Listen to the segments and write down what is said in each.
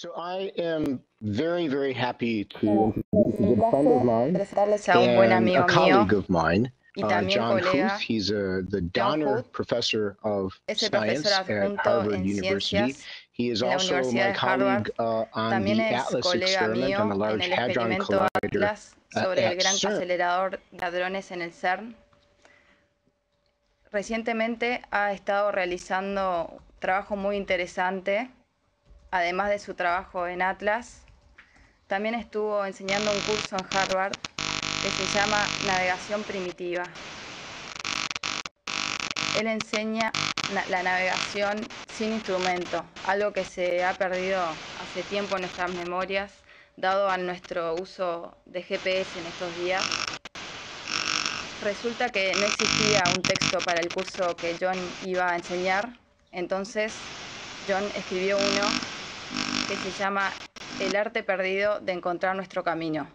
So I am very, very happy Bueno, to introduce a me good friend of place mine presentarles a un buen and a amigo mío colleague of mine, y también John Huth. colega. He's the John Donner Hood Professor of es el profesor Science at adjunto Harvard en University. ciencias He is en la also Universidad my de Harvard. colleague on También the es ATLAS colega experiment on the mío en Large el Hadron experimento Collider Atlas sobre el at gran CERN. acelerador de hadrones en el CERN. Recientemente ha estado realizando un trabajo muy interesante, además de su trabajo en Atlas. También estuvo enseñando un curso en Harvard que se llama Navegación Primitiva. Él enseña la navegación sin instrumento, algo que se ha perdido hace tiempo en nuestras memorias, dado a nuestro uso de GPS en estos días. Resulta que no existía un texto para el curso que John iba a enseñar, entonces John escribió uno que se llama El arte perdido de encontrar nuestro camino.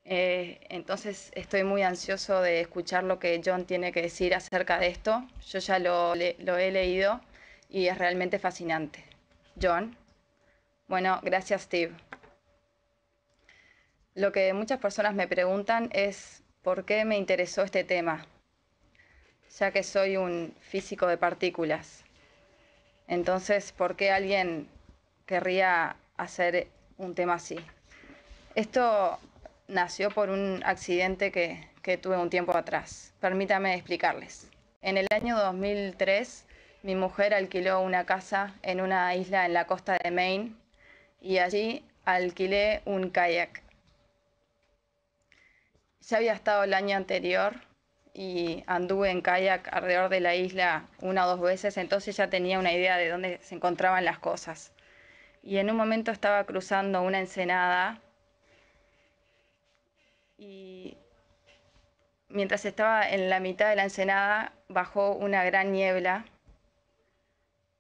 Entonces estoy muy ansioso de escuchar lo que John tiene que decir acerca de esto. Yo ya lo he leído y es realmente fascinante. John. Bueno, gracias, Steve. Lo que muchas personas me preguntan es por qué me interesó este tema, ya que soy un físico de partículas. Entonces, ¿por qué alguien querría hacer un tema así? Esto nació por un accidente que tuve un tiempo atrás. Permítame explicarles. En el año 2003, mi mujer alquiló una casa en una isla en la costa de Maine y allí alquilé un kayak. Ya había estado el año anterior y anduve en kayak alrededor de la isla una o dos veces, entonces ya tenía una idea de dónde se encontraban las cosas. Y en un momento estaba cruzando una ensenada y mientras estaba en la mitad de la ensenada bajó una gran niebla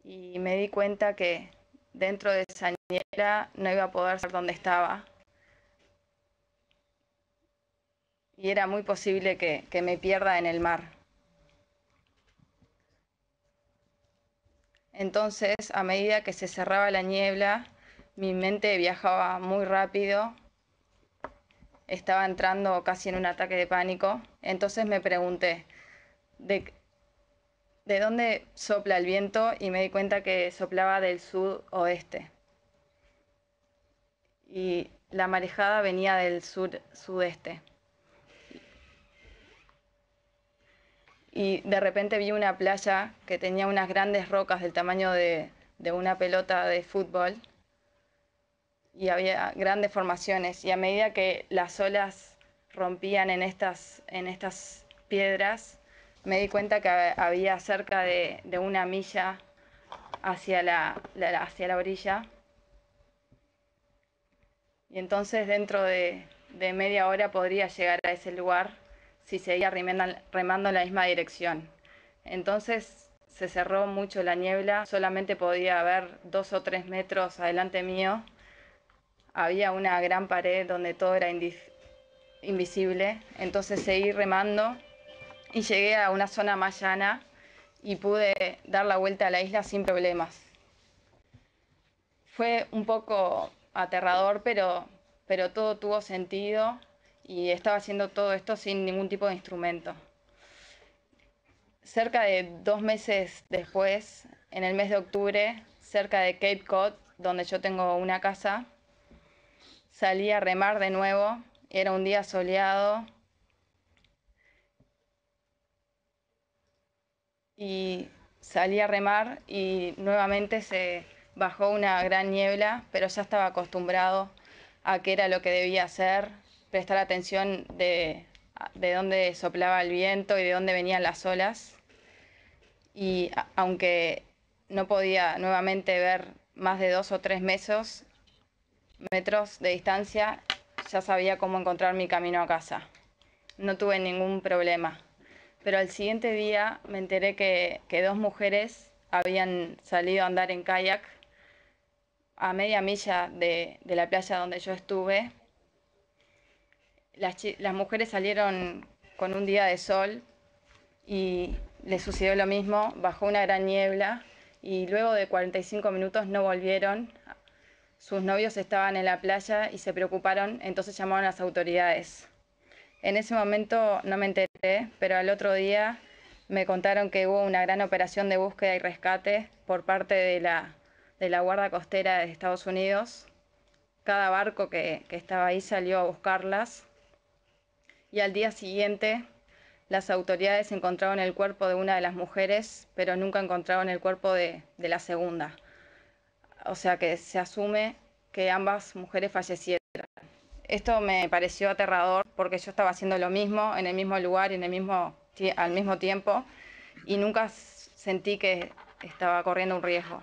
y me di cuenta que dentro de esa niebla no iba a poder saber dónde estaba y era muy posible que me pierda en el mar. Entonces, a medida que se cerraba la niebla, mi mente viajaba muy rápido, estaba entrando casi en un ataque de pánico. Entonces me pregunté, ¿de dónde sopla el viento? Y me di cuenta que soplaba del sudoeste. Y la marejada venía del sudeste. Y de repente vi una playa que tenía unas grandes rocas del tamaño de una pelota de fútbol y había grandes formaciones. Y a medida que las olas rompían en estas piedras, me di cuenta que había cerca de una milla hacia hacia la orilla. Y entonces dentro de media hora podría llegar a ese lugar si seguía remando en la misma dirección. Entonces se cerró mucho la niebla, solamente podía ver 2 o 3 metros adelante mío. Había una gran pared donde todo era invisible, entonces seguí remando y llegué a una zona más llana y pude dar la vuelta a la isla sin problemas. Fue un poco aterrador, pero todo tuvo sentido y estaba haciendo todo esto sin ningún tipo de instrumento. Cerca de 2 meses después, en el mes de octubre, cerca de Cape Cod, donde yo tengo una casa, salí a remar de nuevo. Era un día soleado y salí a remar y nuevamente se bajó una gran niebla, pero ya estaba acostumbrado a qué era lo que debía hacer, prestar atención de dónde soplaba el viento y de dónde venían las olas. Y aunque no podía nuevamente ver más de 2 o 3 metros de distancia, ya sabía cómo encontrar mi camino a casa. No tuve ningún problema. Pero al siguiente día me enteré que 2 mujeres habían salido a andar en kayak a media milla de la playa donde yo estuve. Las mujeres salieron con un día de sol y les sucedió lo mismo, bajó una gran niebla y luego de 45 minutos no volvieron. sus novios estaban en la playa y se preocuparon, entonces llamaron a las autoridades. En ese momento no me enteré, pero al otro día me contaron que hubo una gran operación de búsqueda y rescate por parte de la Guardia Costera de Estados Unidos. Cada barco que estaba ahí salió a buscarlas y al día siguiente las autoridades encontraron el cuerpo de una de las mujeres, pero nunca encontraron el cuerpo de la segunda. O sea que se asume que ambas mujeres fallecieron. Esto me pareció aterrador porque yo estaba haciendo lo mismo en el mismo lugar y al mismo tiempo y nunca sentí que estaba corriendo un riesgo.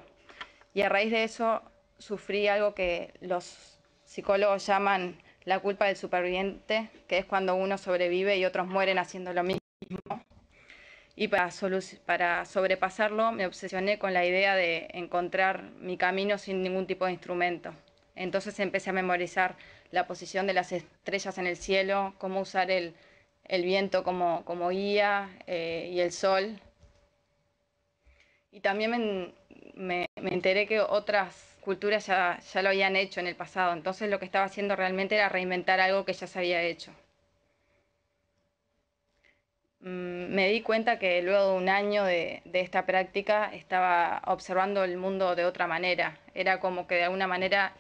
Y a raíz de eso sufrí algo que los psicólogos llaman la culpa del superviviente, que es cuando uno sobrevive y otros mueren haciendo lo mismo. Y para sobrepasarlo me obsesioné con la idea de encontrar mi camino sin ningún tipo de instrumento. Entonces empecé a memorizar la posición de las estrellas en el cielo, cómo usar el viento como guía y el sol. Y también me enteré que otras culturas ya lo habían hecho en el pasado. Entonces lo que estaba haciendo realmente era reinventar algo que ya se había hecho. Me di cuenta que luego de un año de esta práctica estaba observando el mundo de otra manera. Era como que de alguna manera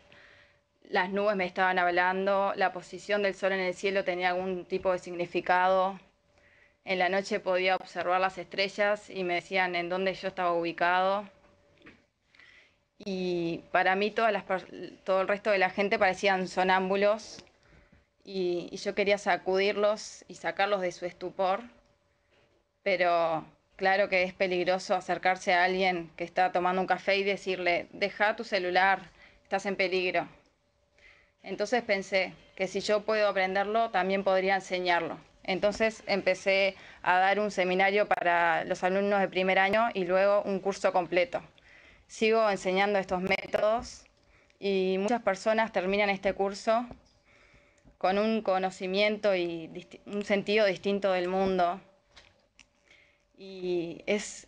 las nubes me estaban hablando, la posición del sol en el cielo tenía algún tipo de significado. En la noche podía observar las estrellas y me decían en dónde yo estaba ubicado. Y para mí todo el resto de la gente parecían sonámbulos y yo quería sacudirlos y sacarlos de su estupor, pero claro que es peligroso acercarse a alguien que está tomando un café y decirle, deja tu celular, estás en peligro. Entonces pensé que si yo puedo aprenderlo, también podría enseñarlo. Entonces empecé a dar un seminario para los alumnos de primer año y luego un curso completo. Sigo enseñando estos métodos y muchas personas terminan este curso con un conocimiento y un sentido distinto del mundo. Y es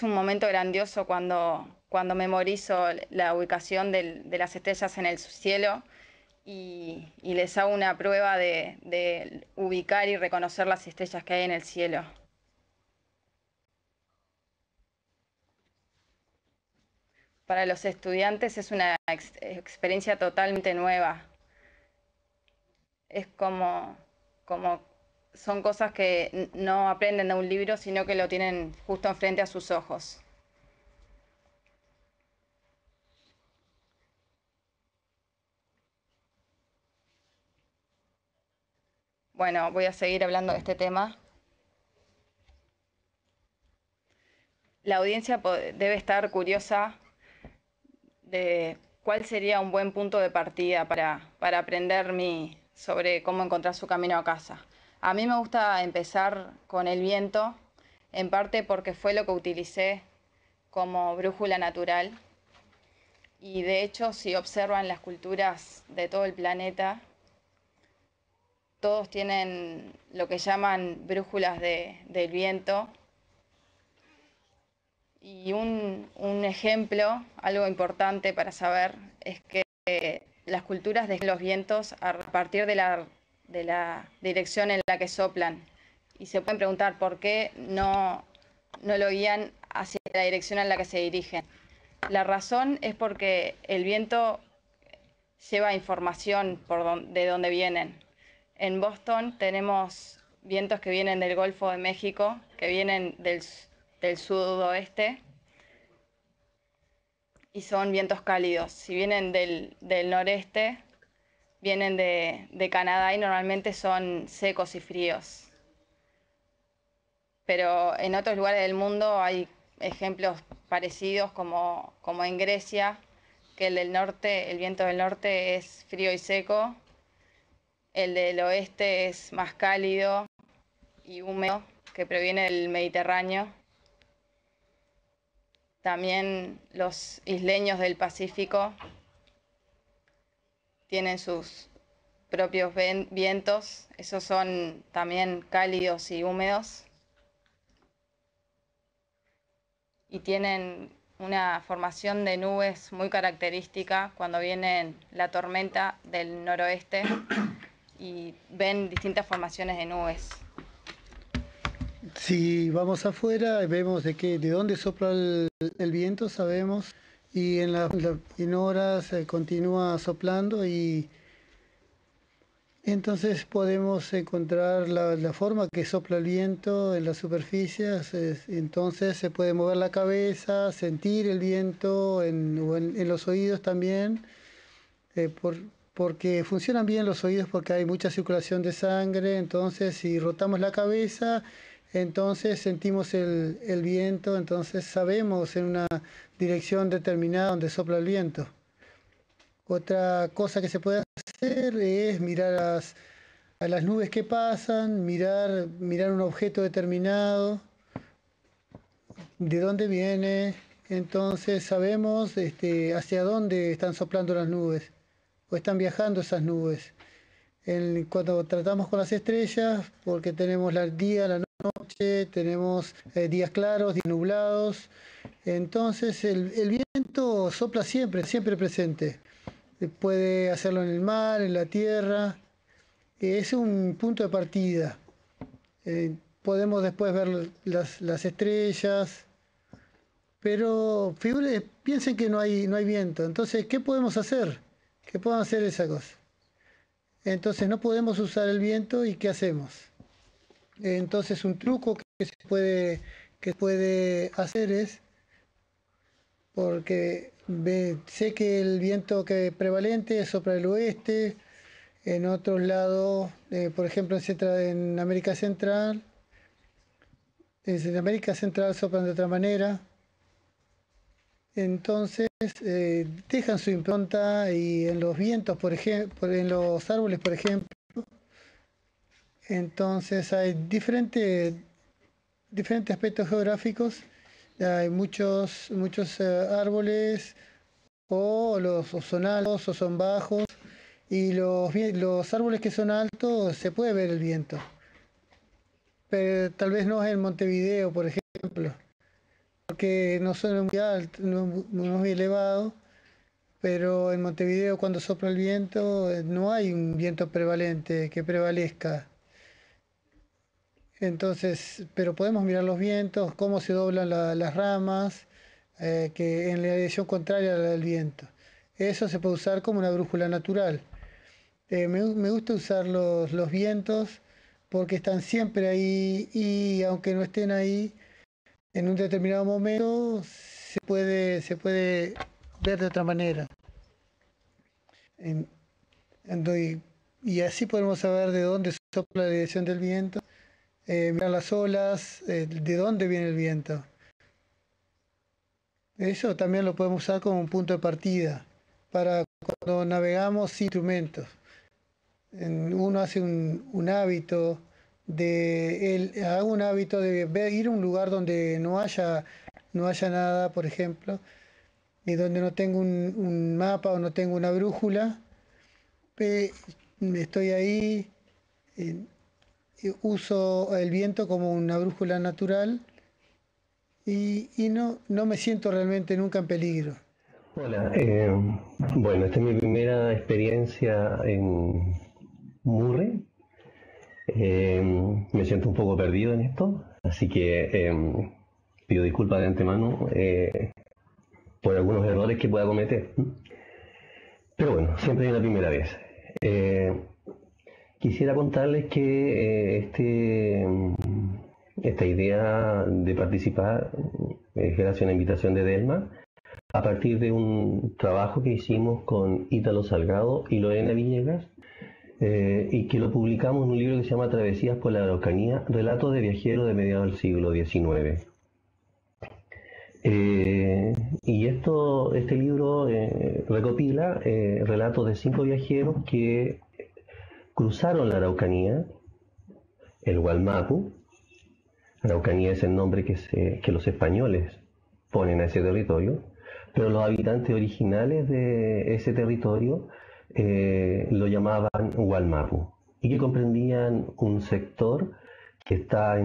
un momento grandioso cuando memorizo la ubicación de las estrellas en el cielo y les hago una prueba de ubicar y reconocer las estrellas que hay en el cielo. Para los estudiantes es una experiencia totalmente nueva. Es como son cosas que no aprenden de un libro, sino que lo tienen justo enfrente a sus ojos. Bueno, voy a seguir hablando de este tema. La audiencia debe estar curiosa de cuál sería un buen punto de partida para aprender sobre cómo encontrar su camino a casa. A mí me gusta empezar con el viento, en parte porque fue lo que utilicé como brújula natural. Y de hecho, si observan las culturas de todo el planeta, todos tienen lo que llaman brújulas del viento. Y un ejemplo, algo importante para saber, es que las culturas describen los vientos a partir de la dirección en la que soplan. Y se pueden preguntar por qué no lo guían hacia la dirección en la que se dirigen. La razón es porque el viento lleva información de dónde vienen. En Boston tenemos vientos que vienen del Golfo de México, que vienen del sudoeste y son vientos cálidos. Si vienen del noreste, vienen de Canadá y normalmente son secos y fríos. Pero en otros lugares del mundo hay ejemplos parecidos como en Grecia, que el viento del norte es frío y seco, el del oeste es más cálido y húmedo, que proviene del Mediterráneo. También los isleños del Pacífico tienen sus propios vientos, esos son también cálidos y húmedos y tienen una formación de nubes muy característica cuando viene la tormenta del noroeste y ven distintas formaciones de nubes. Si vamos afuera, vemos de dónde sopla el viento, sabemos, y en horas continúa soplando y entonces podemos encontrar la forma que sopla el viento en las superficies. Entonces se puede mover la cabeza, sentir el viento en los oídos también, eh, por- porque funcionan bien los oídos porque hay mucha circulación de sangre. Entonces si rotamos la cabeza, entonces sentimos el viento, entonces sabemos en una dirección determinada donde sopla el viento. Otra cosa que se puede hacer es mirar a las nubes que pasan, mirar un objeto determinado, de dónde viene, entonces sabemos hacia dónde están soplando las nubes o están viajando esas nubes. Cuando tratamos con las estrellas, porque tenemos el día, la noche, tenemos días claros, días nublados, entonces el viento sopla siempre, siempre presente. Puede hacerlo en el mar, en la tierra. Es un punto de partida. Podemos después ver las estrellas, pero piensen que no hay viento. Entonces, ¿qué podemos hacer? ¿Qué podemos hacer esa cosa? Entonces, no podemos usar el viento y ¿qué hacemos? Entonces, un truco que puede hacer es, porque sé que el viento que prevalente sopla del oeste, en otros lados, por ejemplo en América Central, en América Central soplan de otra manera, entonces dejan su impronta y en los vientos, por ejemplo, en los árboles, por ejemplo, entonces hay diferentes aspectos geográficos, hay muchos árboles o son altos o son bajos, y los árboles que son altos se puede ver el viento, pero tal vez no en Montevideo, por ejemplo, porque no son muy altos, no es muy elevado, pero en Montevideo cuando sopla el viento no hay un viento prevalente que prevalezca. Entonces, pero podemos mirar los vientos, cómo se doblan las ramas, que en la dirección contraria a la del viento. Eso se puede usar como una brújula natural. Me gusta usar los vientos porque están siempre ahí y aunque no estén ahí, en un determinado momento se puede ver de otra manera. En- y así podemos saber de dónde sopla la dirección del viento, mirar las olas, de dónde viene el viento. Eso también lo podemos usar como un punto de partida para cuando navegamos sin instrumentos. Uno hace un hábito hago un hábito de ir a un lugar donde no haya nada, por ejemplo, y donde no tengo un mapa o no tengo una brújula. Pe- Estoy ahí, eh, uso el viento como una brújula natural y no me siento realmente nunca en peligro. Hola, bueno, esta es mi primera experiencia en Murray. Me siento un poco perdido en esto, así que pido disculpas de antemano por algunos errores que pueda cometer. Pero bueno, siempre es la primera vez. Eh, Quisiera contarles que esta idea de participar es gracias a una invitación de Delma, a partir de un trabajo que hicimos con Ítalo Salgado y Lorena Villegas, y que lo publicamos en un libro que se llama Travesías por la Araucanía, relatos de viajeros de mediados del siglo XIX. Y este libro recopila relatos de 5 viajeros que cruzaron la Araucanía, el Gualmapu. Araucanía es el nombre que los españoles ponen a ese territorio, pero los habitantes originales de ese territorio lo llamaban Gualmapu y que comprendían un sector que está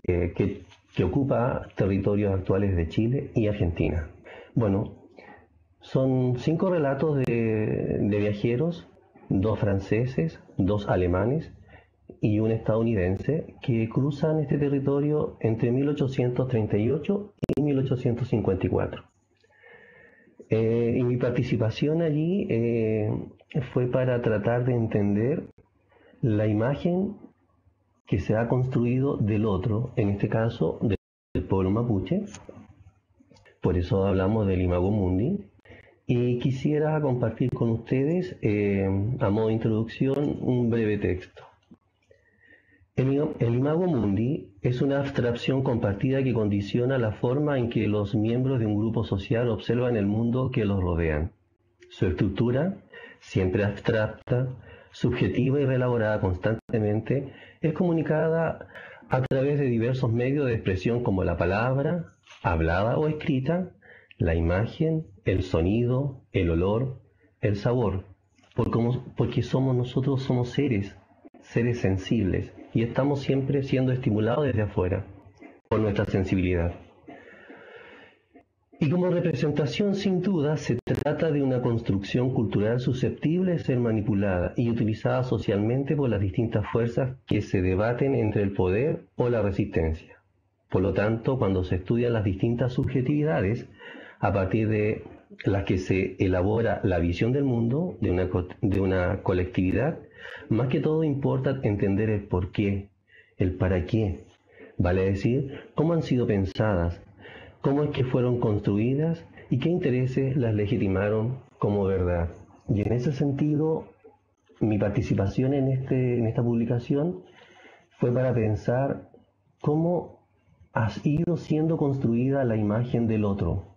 que que ocupa territorios actuales de Chile y Argentina. Bueno, son 5 relatos de viajeros, 2 franceses, 2 alemanes y un estadounidense que cruzan este territorio entre 1838 y 1854. Y mi participación allí fue para tratar de entender la imagen que se ha construido del otro, en este caso del pueblo mapuche. Por eso hablamos del Imago Mundi. Y quisiera compartir con ustedes, a modo de introducción, un breve texto. El Imago Mundi es una abstracción compartida que condiciona la forma en que los miembros de un grupo social observan el mundo que los rodea. Su estructura, siempre abstracta, subjetiva y reelaborada constantemente, es comunicada a través de diversos medios de expresión como la palabra, hablada o escrita, la imagen, el sonido, el olor, el sabor, porque nosotros somos seres sensibles, y estamos siempre siendo estimulados desde afuera por nuestra sensibilidad. Y como representación, sin duda, se trata de una construcción cultural susceptible de ser manipulada y utilizada socialmente por las distintas fuerzas que se debaten entre el poder o la resistencia. Por lo tanto, cuando se estudian las distintas subjetividades, a partir de las que se elabora la visión del mundo de una colectividad, más que todo importa entender el por qué, el para qué, vale decir, cómo han sido pensadas, cómo es que fueron construidas y qué intereses las legitimaron como verdad. Y en ese sentido, mi participación en esta publicación fue para pensar cómo ha ido siendo construida la imagen del otro.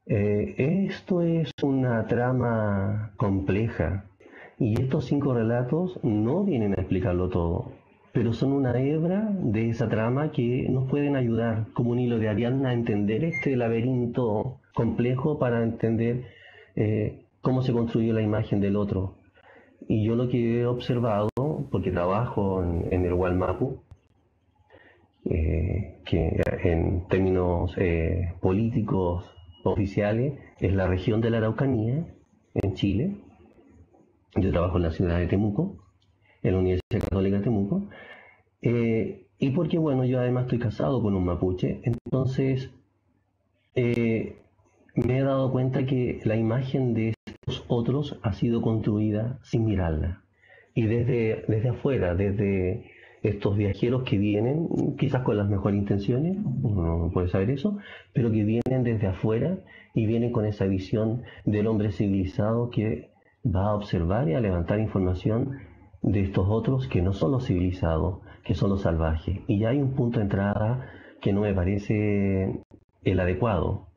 Esto es una trama compleja y estos 5 relatos no vienen a explicarlo todo, pero son una hebra de esa trama que nos pueden ayudar como un hilo de Ariadna a entender este laberinto complejo para entender cómo se construyó la imagen del otro. Y yo lo que he observado, porque trabajo en el Wallmapu, que en términos políticos oficiales es la región de la Araucanía, en Chile. Yo trabajo en la ciudad de Temuco, en la Universidad Católica de Temuco, y porque, bueno, yo además estoy casado con un mapuche, entonces me he dado cuenta que la imagen de estos otros ha sido construida sin mirarla. Y desde afuera, desde estos viajeros que vienen, quizás con las mejores intenciones, uno no puede saber eso, pero que vienen desde afuera y vienen con esa visión del hombre civilizado que va a observar y a levantar información de estos otros que no son los civilizados, que son los salvajes. Y ya hay un punto de entrada que no me parece el adecuado,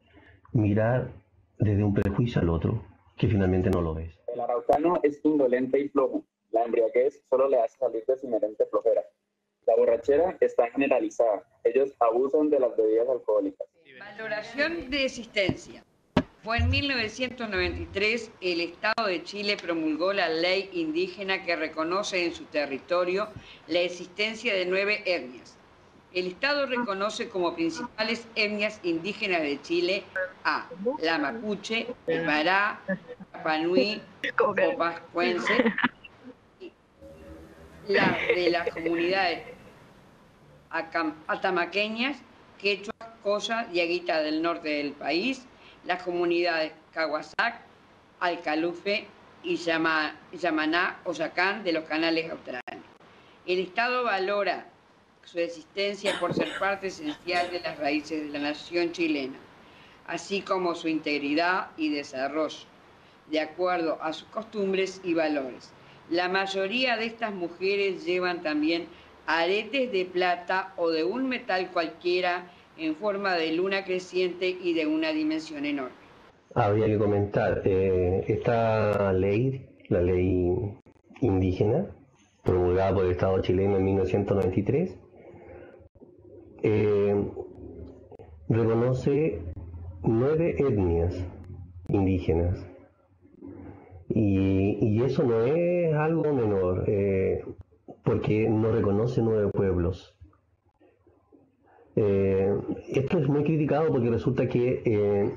mirar desde un prejuicio al otro, que finalmente no lo ves. El araucano es indolente y flojo. La embriaguez solo le hace salir de su inherente flojera. La borrachera está generalizada. Ellos abusan de las bebidas alcohólicas. Valoración de existencia. Fue en 1993 el Estado de Chile promulgó la ley indígena que reconoce en su territorio la existencia de 9 etnias. El Estado reconoce como principales etnias indígenas de Chile a la mapuche, aymara, rapanui, copascuense, la de las comunidades atamaqueñas, quechua, coya y aguita del norte del país, las comunidades Cahuasac, Alcalufe y Yamaná o Yacán de los canales australes. El Estado valora su existencia por ser parte esencial de las raíces de la nación chilena, así como su integridad y desarrollo, de acuerdo a sus costumbres y valores. La mayoría de estas mujeres llevan también aretes de plata o de un metal cualquiera en forma de luna creciente y de una dimensión enorme. Habría que comentar, esta ley, la ley indígena, promulgada por el Estado chileno en 1993, reconoce 9 etnias indígenas. Y eso no es algo menor, porque no reconoce 9 pueblos. Esto es muy criticado porque resulta que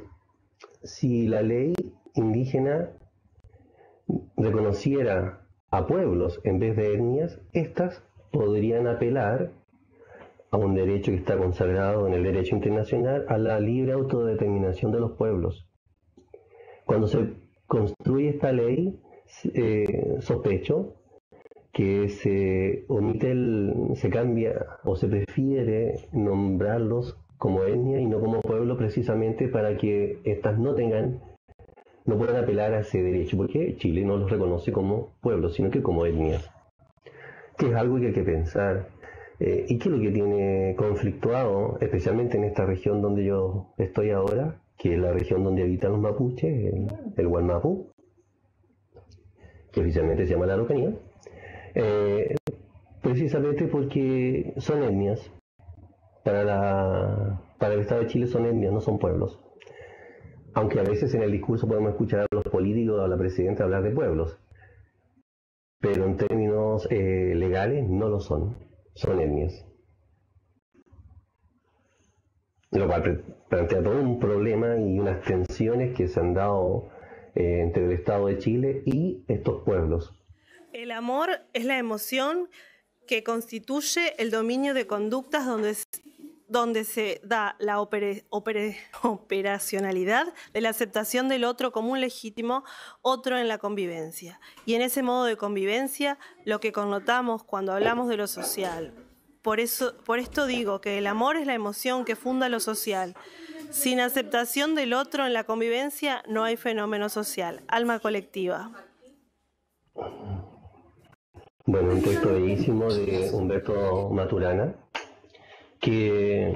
si la ley indígena reconociera a pueblos en vez de etnias, éstas podrían apelar a un derecho que está consagrado en el derecho internacional, a la libre autodeterminación de los pueblos. Cuando se construye esta ley, sospecho que se omite, se cambia o se prefiere nombrarlos como etnia y no como pueblo, precisamente para que éstas no puedan apelar a ese derecho, porque Chile no los reconoce como pueblos, sino que como etnias, que es algo que hay que pensar. ¿Y qué es lo que tiene conflictuado, especialmente en esta región donde yo estoy ahora, que es la región donde habitan los mapuches, el Gualmapu, que oficialmente se llama la Araucanía? Precisamente porque son etnias. Para el Estado de Chile son etnias, no son pueblos. Aunque a veces en el discurso podemos escuchar a los políticos o a la presidenta hablar de pueblos, pero en términos legales no lo son etnias. Lo cual plantea todo un problema y unas tensiones que se han dado entre el Estado de Chile y estos pueblos. El amor es la emoción que constituye el dominio de conductas donde se da la operacionalidad de la aceptación del otro como un legítimo otro en la convivencia. Y en ese modo de convivencia, lo que connotamos cuando hablamos de lo social. Por esto digo que el amor es la emoción que funda lo social. Sin aceptación del otro en la convivencia no hay fenómeno social, alma colectiva. Bueno, un texto bellísimo de Humberto Maturana, que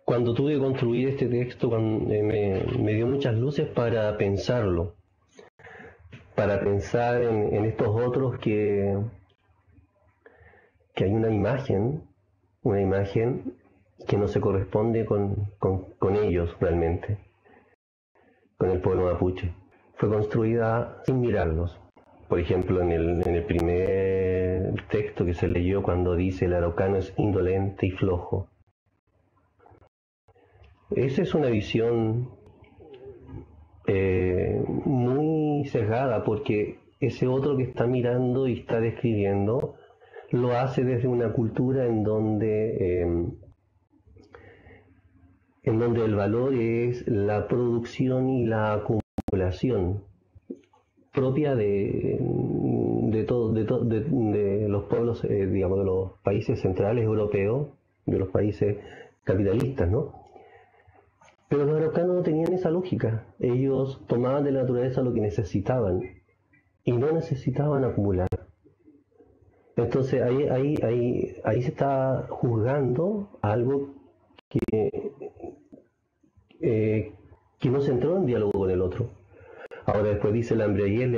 cuando tuve que construir este texto me dio muchas luces para pensarlo, para pensar en estos otros que hay una imagen que no se corresponde con ellos realmente, con el pueblo mapuche. Fue construida sin mirarlos. Por ejemplo, en el primer texto que se leyó, cuando dice el araucano es indolente y flojo. Esa es una visión muy sesgada, porque ese otro que está mirando y está describiendo lo hace desde una cultura en donde el valor es la producción y la acumulación propia de los pueblos, digamos, de los países centrales europeos, de los países capitalistas, ¿no? Pero los araucanos no tenían esa lógica. Ellos tomaban de la naturaleza lo que necesitaban y no necesitaban acumular. Entonces ahí se está juzgando algo que no se entró en diálogo con el otro. Ahora después dice la embriaguez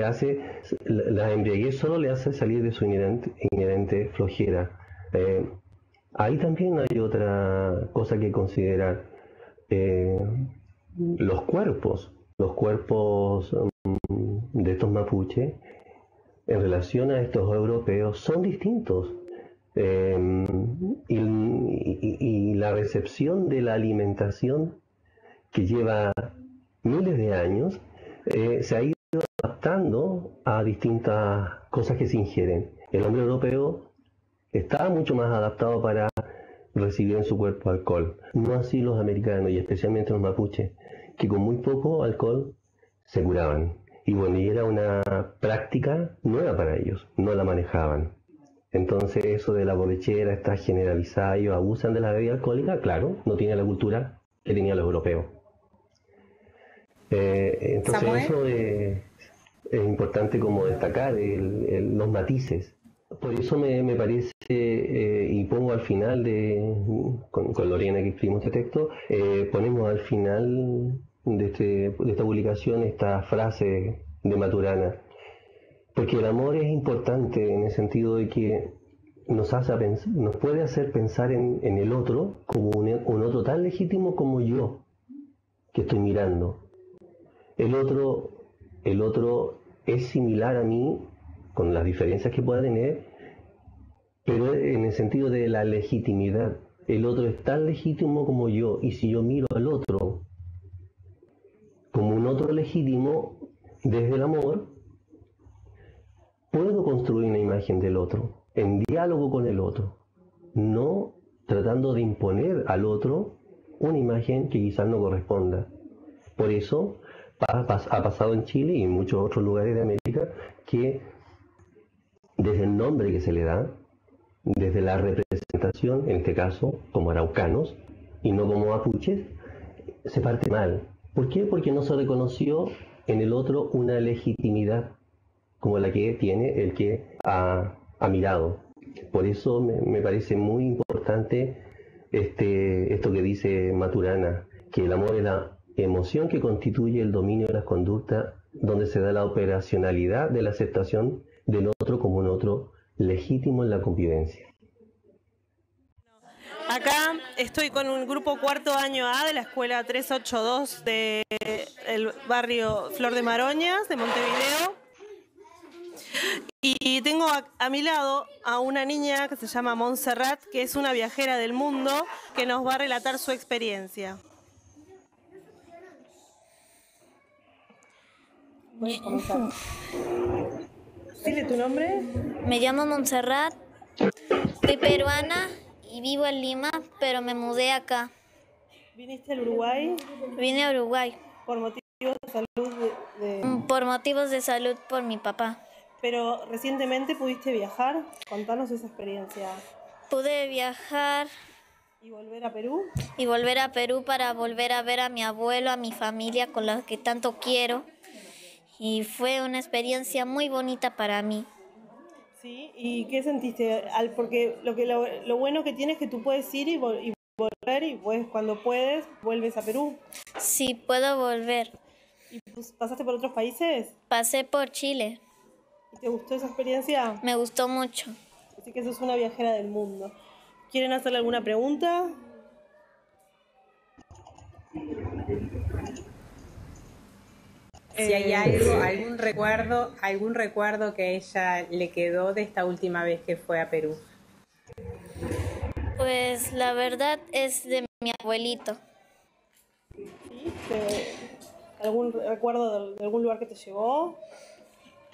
solo le hace salir de su inherente flojera. Ahí también hay otra cosa que considerar. Los cuerpos de estos mapuches en relación a estos europeos son distintos. Y la recepción de la alimentación, que lleva miles de años, se ha ido adaptando a distintas cosas que se ingieren. El hombre europeo está mucho más adaptado para recibir en su cuerpo alcohol, no así los americanos y especialmente los mapuches, que con muy poco alcohol se curaban. Y bueno, y era una práctica nueva para ellos, no la manejaban. Entonces eso de la borrachera está generalizada, ellos abusan de la bebida alcohólica, claro, no tiene la cultura que tenían los europeos. Entonces Samuel. eso es importante como destacar los matices. Por eso me parece, y pongo al final, con Lorena que escribimos este texto, ponemos al final de esta publicación esta frase de Maturana, porque el amor es importante en el sentido de que nos puede hacer pensar en el otro como un otro tan legítimo como yo, que estoy mirando. El otro es similar a mí, con las diferencias que pueda tener, pero en el sentido de la legitimidad. el otro es tan legítimo como yo, y si yo miro al otro como un otro legítimo desde el amor, puedo construir una imagen del otro, en diálogo con el otro, no tratando de imponer al otro una imagen que quizás no corresponda. Por eso ha pasado en Chile y en muchos otros lugares de América que desde el nombre que se le da, desde la representación, en este caso como araucanos y no como mapuches, se parte mal. ¿Por qué? Porque no se reconoció en el otro una legitimidad como la que tiene el que ha mirado. Por eso me parece muy importante esto que dice Maturana, que el amor es la emoción que constituye el dominio de las conductas, donde se da la operacionalidad de la aceptación del otro como un otro legítimo en la convivencia. Acá estoy con un grupo cuarto año A de la escuela 382 del barrio Flor de Maroñas, de Montevideo. Y tengo a mi lado a una niña que se llama Montserrat, que es una viajera del mundo, que nos va a relatar su experiencia. Puedes comenzar. Dile tu nombre. Me llamo Montserrat, soy peruana y vivo en Lima, pero me mudé acá. ¿Viniste al Uruguay? Vine a Uruguay. ¿Por motivos de salud? Por motivos de salud por mi papá. Pero recientemente pudiste viajar. Contanos esa experiencia. Pude viajar ¿Y volver a Perú? y volver a Perú para volver a ver a mi abuelo, a mi familia con la que tanto quiero. Y fue una experiencia muy bonita para mí. Sí, ¿y qué sentiste? Porque lo bueno que tienes es que tú puedes ir y volver, y pues cuando puedes vuelves a Perú. Sí, puedo volver. ¿Y pues, pasaste por otros países? Pasé por Chile. ¿Y te gustó esa experiencia? Me gustó mucho. Así que sos una viajera del mundo. ¿Quieren hacerle alguna pregunta? Si hay algún recuerdo que a ella le quedó de esta última vez que fue a Perú. Pues la verdad es de mi abuelito. ¿Sí? ¿Algún recuerdo de algún lugar que te llevó?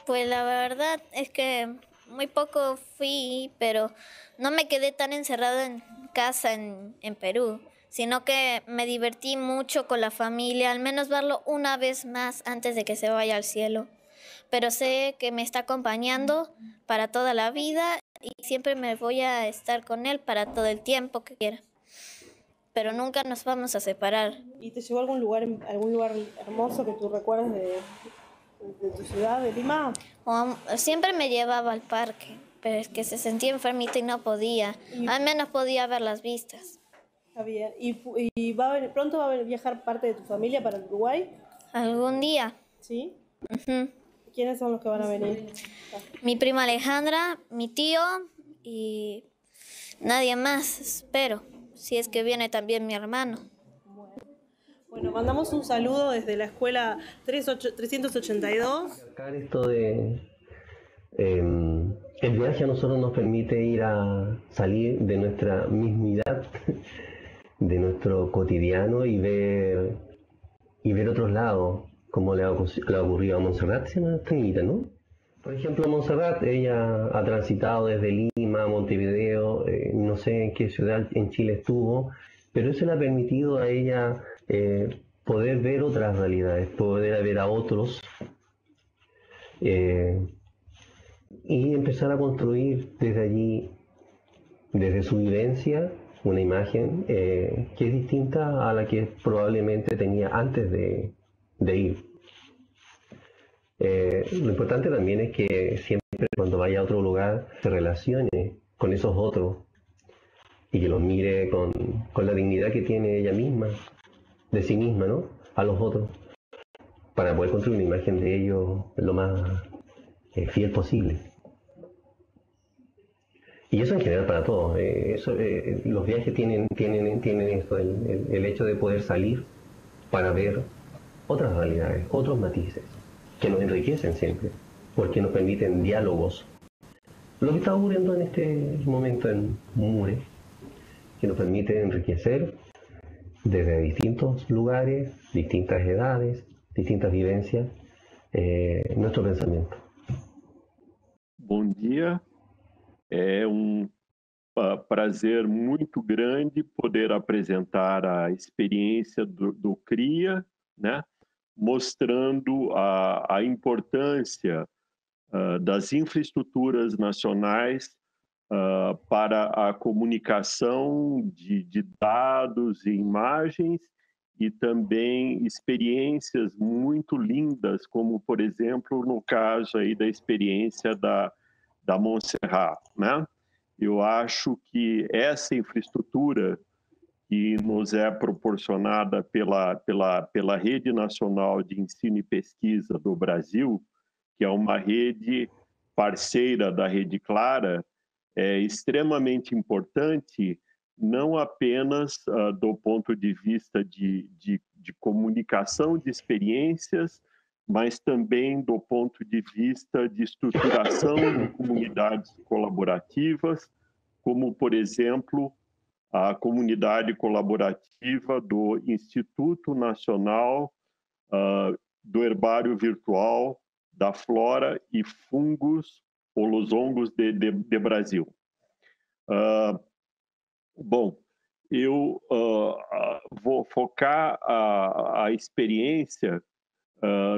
Pues la verdad es que muy poco fui, pero no me quedé tan encerrado en casa en Perú, sino que me divertí mucho con la familia, al menos verlo una vez más antes de que se vaya al cielo. Pero sé que me está acompañando para toda la vida y siempre me voy a estar con él para todo el tiempo que quiera. Pero nunca nos vamos a separar. ¿Y te llevó a algún lugar hermoso que tú recuerdes de tu ciudad, de Lima? Siempre me llevaba al parque, pero es que se sentía enfermita y no podía. Al menos podía ver las vistas. Está bien. ¿Y pronto va a viajar parte de tu familia para el Uruguay? ¿Algún día? ¿Sí? Uh-huh. ¿Quiénes son los que van a venir? Mi prima Alejandra, mi tío y nadie más, espero. Si es que viene también mi hermano. Bueno, mandamos un saludo desde la escuela 382. Esto de el viaje a nosotros nos permite ir a salir de nuestra mismidad, de nuestro cotidiano y ver otros lados, como le ha ocurrido a Montserrat, se nos imita, ¿no? Por ejemplo, Montserrat, ella ha transitado desde Lima a Montevideo, no sé en qué ciudad en Chile estuvo, pero eso le ha permitido a ella poder ver otras realidades, poder ver a otros y empezar a construir desde allí, desde su vivencia, una imagen que es distinta a la que probablemente tenía antes de ir. Lo importante también es que siempre cuando vaya a otro lugar se relacione con esos otros y que los mire con la dignidad que tiene ella misma, de sí misma, ¿no? A los otros, para poder construir una imagen de ellos lo más fiel posible. Y eso en general para todos. Los viajes tienen esto, el hecho de poder salir para ver otras realidades, otros matices, que nos enriquecen siempre, porque nos permiten diálogos. Lo que está ocurriendo en este momento en Mure que nos permite enriquecer desde distintos lugares, distintas edades, distintas vivencias, nuestro pensamiento. Bom dia, é prazer muito grande poder apresentar a experiência do CRIA, né, mostrando a importância das infraestruturas nacionais para a comunicação de dados e imagens e também experiências muito lindas, como, por exemplo, no caso aí da experiência da Montserrat, né? Eu acho que essa infraestrutura que nos é proporcionada pela Rede Nacional de Ensino e Pesquisa do Brasil, que é uma rede parceira da Rede Clara, é extremamente importante, não apenas do ponto de vista de comunicação de experiências, mas também do ponto de vista de estruturação de comunidades colaborativas, como, por exemplo, a comunidade colaborativa do Instituto Nacional do Herbário Virtual da Flora e Fungos Holozongos de Brasil. Bom, eu vou focar a experiência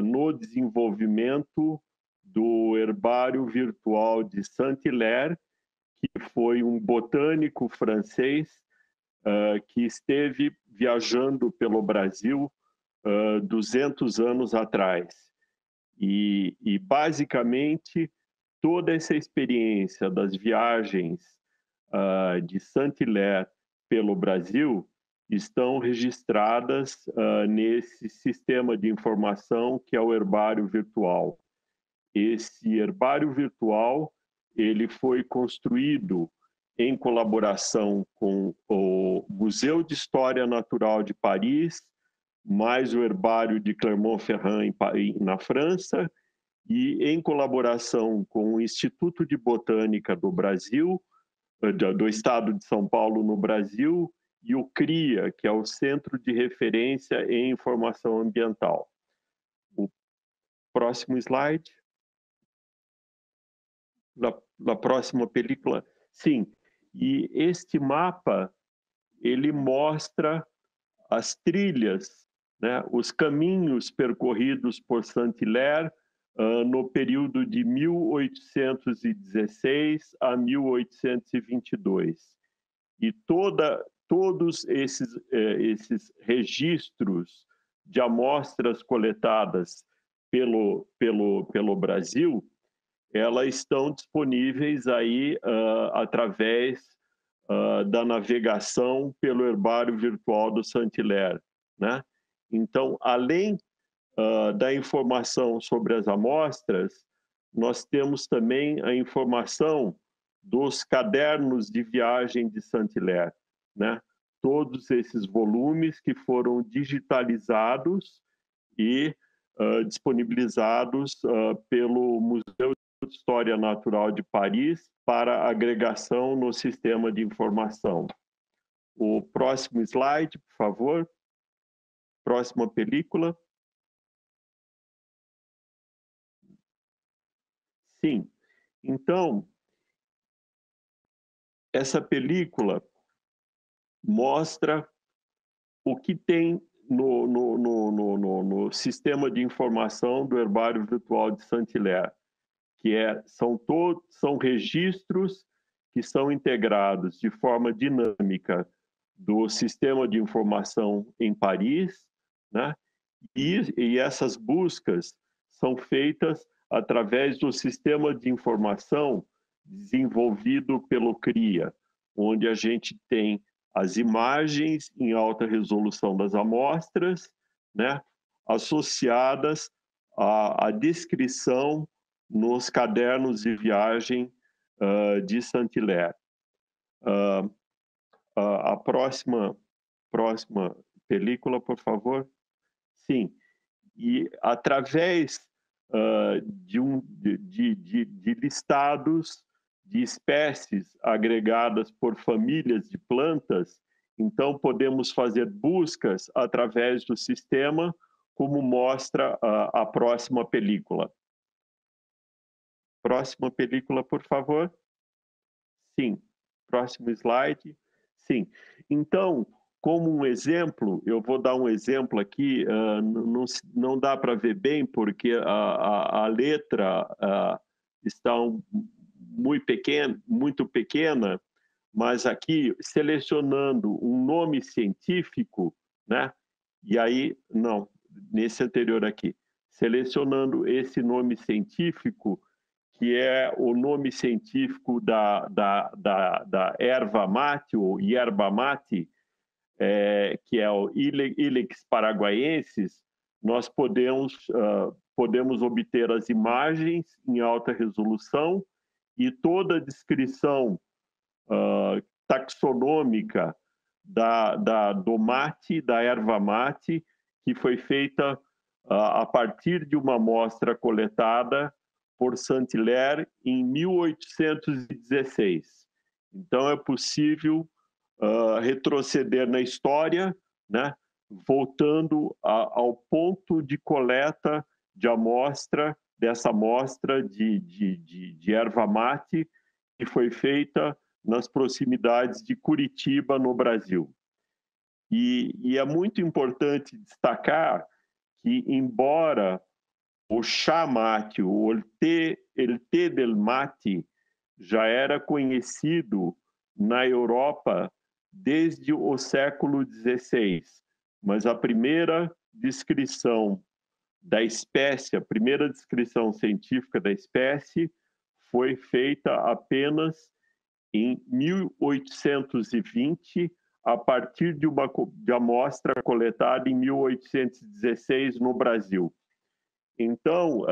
no desenvolvimento do Herbário Virtual de Saint-Hilaire, que foi um botânico francês que esteve viajando pelo Brasil 200 anos atrás. E basicamente, toda essa experiência das viagens de Saint-Hilaire pelo Brasil estão registradas nesse sistema de informação que é o Herbário Virtual. Esse Herbário Virtual ele foi construído em colaboração com o Museu de História Natural de Paris, mais o Herbário de Clermont-Ferrand na França, e em colaboração com o Instituto de Botânica do Brasil, do Estado de São Paulo no Brasil, e o CRIA, que é o Centro de Referência em Informação Ambiental. O próximo slide. Na próxima película. Sim, e este mapa, ele mostra as trilhas, né, os caminhos percorridos por Saint-Hilaire no período de 1816 a 1822. E todos esses registros de amostras coletadas pelo Brasil, elas estão disponíveis aí através da navegação pelo Herbário Virtual do Saint-Hilaire, né? Então, além da informação sobre as amostras, nós temos também a informação dos cadernos de viagem de Saint-Hilaire, né? Todos esses volumes que foram digitalizados e disponibilizados pelo Museu de História Natural de Paris para agregação no sistema de informação. O próximo slide, por favor. Próxima película. Sim. Então, essa película mostra o que tem no sistema de informação do Herbário Virtual de Saint-Hilaire, que são registros que são integrados de forma dinâmica do sistema de informação em Paris, né? E essas buscas são feitas através do sistema de informação desenvolvido pelo CRIA, onde a gente tem as imagens em alta resolução das amostras, né, associadas à descrição nos cadernos de viagem de Saint-Hilaire. A próxima película, por favor. Sim, e através de listados de espécies agregadas por famílias de plantas, então podemos fazer buscas através do sistema, como mostra a próxima película. Próxima película, por favor. Sim. Próximo slide. Sim. Então, como um exemplo, eu vou dar um exemplo aqui, não dá para ver bem, porque a letra está muito pequena, mas aqui, selecionando um nome científico, né? E aí, não, nesse anterior aqui, selecionando esse nome científico, que é o nome científico da erva mate, ou yerba mate, que é o Ilex paraguaiensis, nós podemos obter as imagens em alta resolução e toda a descrição taxonômica do mate, da erva mate, que foi feita a partir de uma amostra coletada por Saint-Hilaire em 1816. Então, é possível retroceder na história, né, voltando ao ponto de coleta de amostra, dessa amostra de erva mate, que foi feita nas proximidades de Curitiba, no Brasil. E é muito importante destacar que, embora o chá mate, o el té del mate, já era conhecido na Europa desde o século XVI, mas a primeira descrição da espécie, a primeira descrição científica da espécie foi feita apenas em 1820, a partir de amostra coletada em 1816 no Brasil. Então,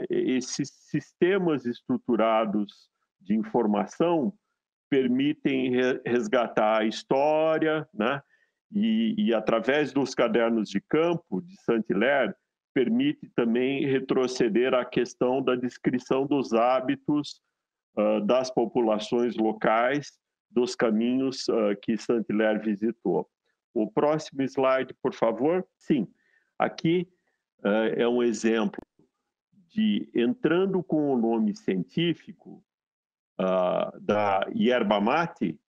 esses sistemas estruturados de informação permitem resgatar a história, né? E através dos cadernos de campo de Saint-Hilaire, permite também retroceder à questão da descrição dos hábitos das populações locais, dos caminhos que Saint-Hilaire visitou. O próximo slide, por favor. Sim, aqui é um exemplo de, entrando com o nome científico da yerba mate,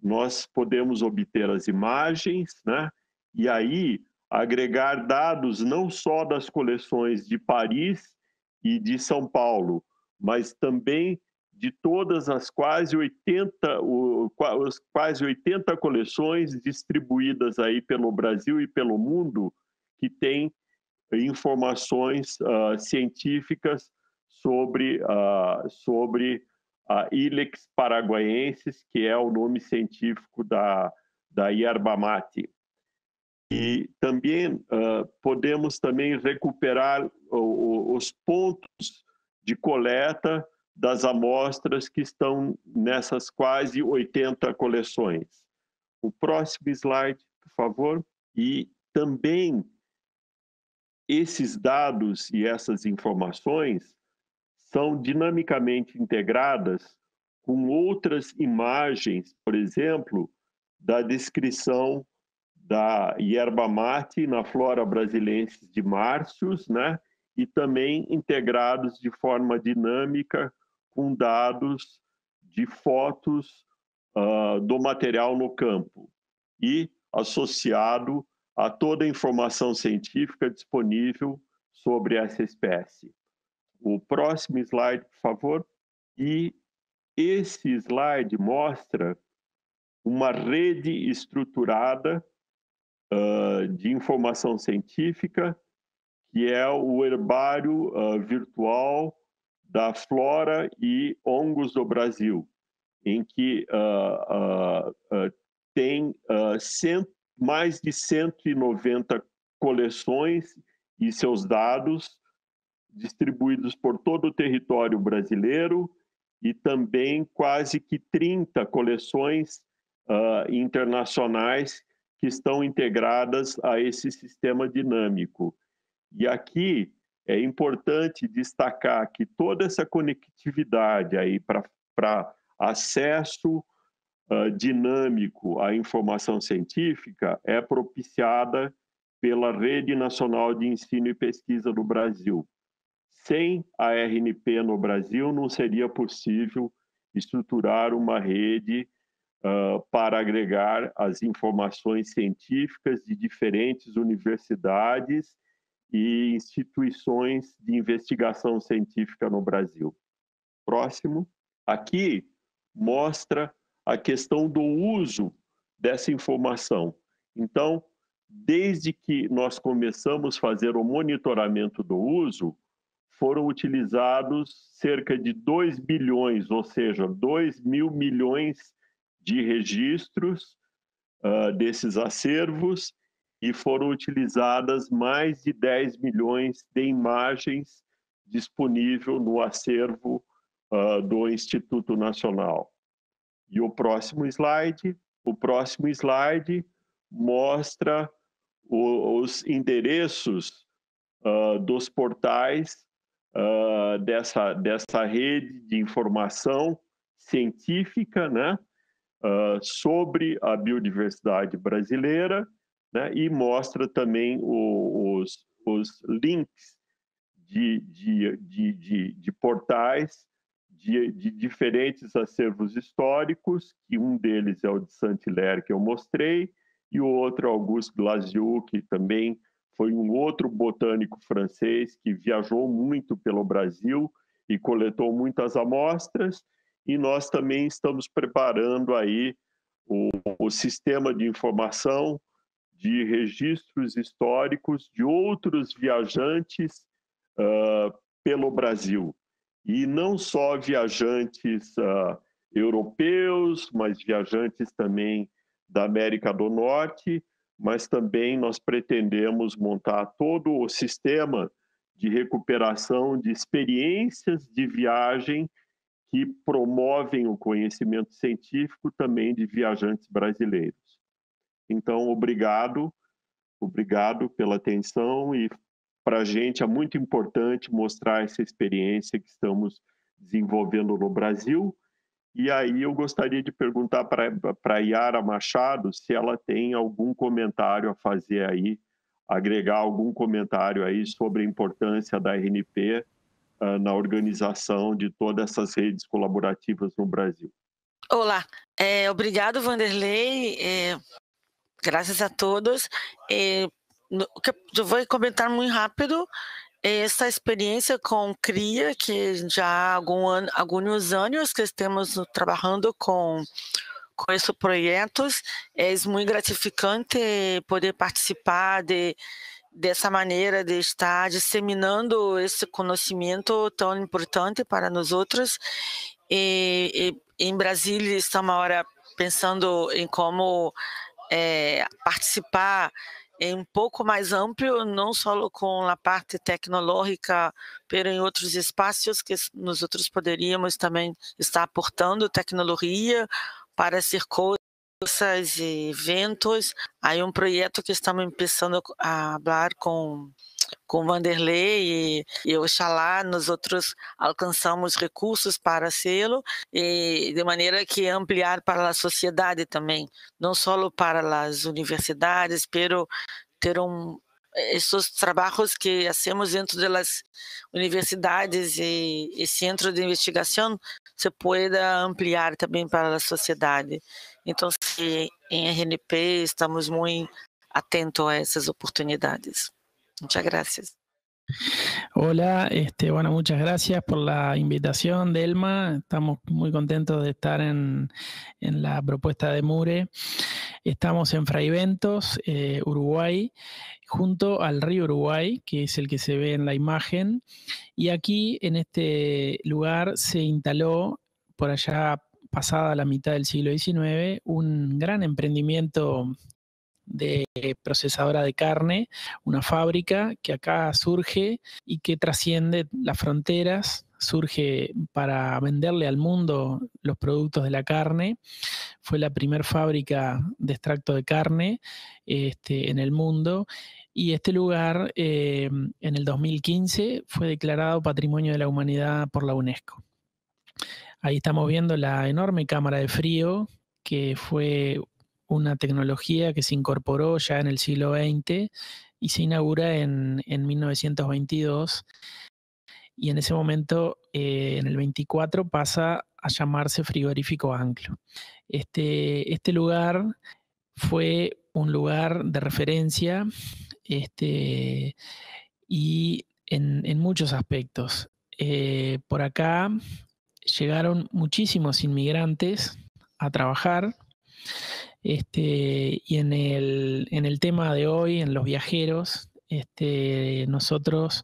nós podemos obter as imagens, né? E aí agregar dados não só das coleções de Paris e de São Paulo, mas também de todas as quase 80 coleções distribuídas aí pelo Brasil e pelo mundo, que têm informações científicas sobre a Ilex paraguaiensis, que é o nome científico da yerba mate. E também podemos também recuperar os pontos de coleta das amostras que estão nessas quase 80 coleções. O próximo slide, por favor. E também esses dados e essas informações são dinamicamente integradas com outras imagens, por exemplo, da descrição da yerba mate na flora brasilensis de Marcius, né? E também integrados de forma dinâmica com dados de fotos do material no campo e associado a toda a informação científica disponível sobre essa espécie. O próximo slide, por favor. E esse slide mostra uma rede estruturada de informação científica, que é o herbário virtual da Flora e Hongos do Brasil, em que tem mais de 190 coleções e seus dados distribuídos por todo o território brasileiro, e também quase que 30 coleções internacionais que estão integradas a esse sistema dinâmico. E aqui é importante destacar que toda essa conectividade aí para acesso dinâmico à informação científica é propiciada pela Rede Nacional de Ensino e Pesquisa do Brasil. Sem a RNP no Brasil, não seria possível estruturar uma rede para agregar as informações científicas de diferentes universidades e instituições de investigação científica no Brasil. Próximo. Aqui mostra a questão do uso dessa informação. Então, desde que nós começamos a fazer o monitoramento do uso, foram utilizados cerca de 2 bilhões, ou seja, 2 mil milhões de registros desses acervos, e foram utilizadas mais de 10 milhões de imagens disponíveis no acervo do Instituto Nacional. E o próximo slide mostra os endereços dos portais dessa rede de informação científica, né, sobre a biodiversidade brasileira, né, e mostra também os links de portais de diferentes acervos históricos, que um deles é o de Saint-Hilaire, que eu mostrei, e o outro é Auguste Glasiou, que também foi um outro botânico francês que viajou muito pelo Brasil e coletou muitas amostras, e nós também estamos preparando aí o sistema de informação de registros históricos de outros viajantes pelo Brasil. E não só viajantes europeus, mas viajantes também da América do Norte, mas também nós pretendemos montar todo o sistema de recuperação de experiências de viagem que promovem o conhecimento científico também de viajantes brasileiros. Então, obrigado pela atenção, e para a gente é muito importante mostrar essa experiência que estamos desenvolvendo no Brasil. E aí eu gostaria de perguntar para a Yara Machado se ela tem algum comentário a fazer aí, agregar algum comentário aí sobre a importância da RNP na organização de todas essas redes colaborativas no Brasil. Olá, obrigado, Vanderlei, graças a todos. Eu vou comentar muito rápido essa experiência com CRIA, que já há alguns anos que estamos trabalhando com esses projetos. É muito gratificante poder participar dessa maneira de estar disseminando esse conhecimento tão importante para nós outros. E em Brasília estamos agora pensando em como participar um pouco mais amplo, não só com a parte tecnológica, mas em outros espaços que nós outros poderíamos também estar aportando tecnologia para ser coisas e eventos. Há projeto que estamos começando a falar com Vanderlei e oxalá nós outros alcançamos recursos para fazê-lo, e de maneira que ampliar para a sociedade também, não só para as universidades, pero ter esses trabalhos que fazemos dentro das universidades e centros de investigação se pueda ampliar também para a sociedade. Então, em RNP estamos muito atentos a essas oportunidades. Muchas gracias. Hola, bueno, muchas gracias por la invitación, Delma. Estamos muy contentos de estar en la propuesta de MURE. Estamos en Fraiventos, Uruguay, junto al río Uruguay, que es el que se ve en la imagen. Y aquí, en este lugar, se instaló, por allá pasada la mitad del siglo XIX, un gran emprendimiento de procesadora de carne, una fábrica que acá surge y que trasciende las fronteras, surge para venderle al mundo los productos de la carne. Fue la primera fábrica de extracto de carne en el mundo, y este lugar en el 2015 fue declarado Patrimonio de la Humanidad por la UNESCO. Ahí estamos viendo la enorme cámara de frío, que fue una tecnología que se incorporó ya en el siglo XX y se inaugura en 1922. Y en ese momento, en el 24, pasa a llamarse Frigorífico Anclo. Este lugar fue un lugar de referencia y en muchos aspectos. Por acá llegaron muchísimos inmigrantes a trabajar. Y en el tema de hoy, en los viajeros, nosotros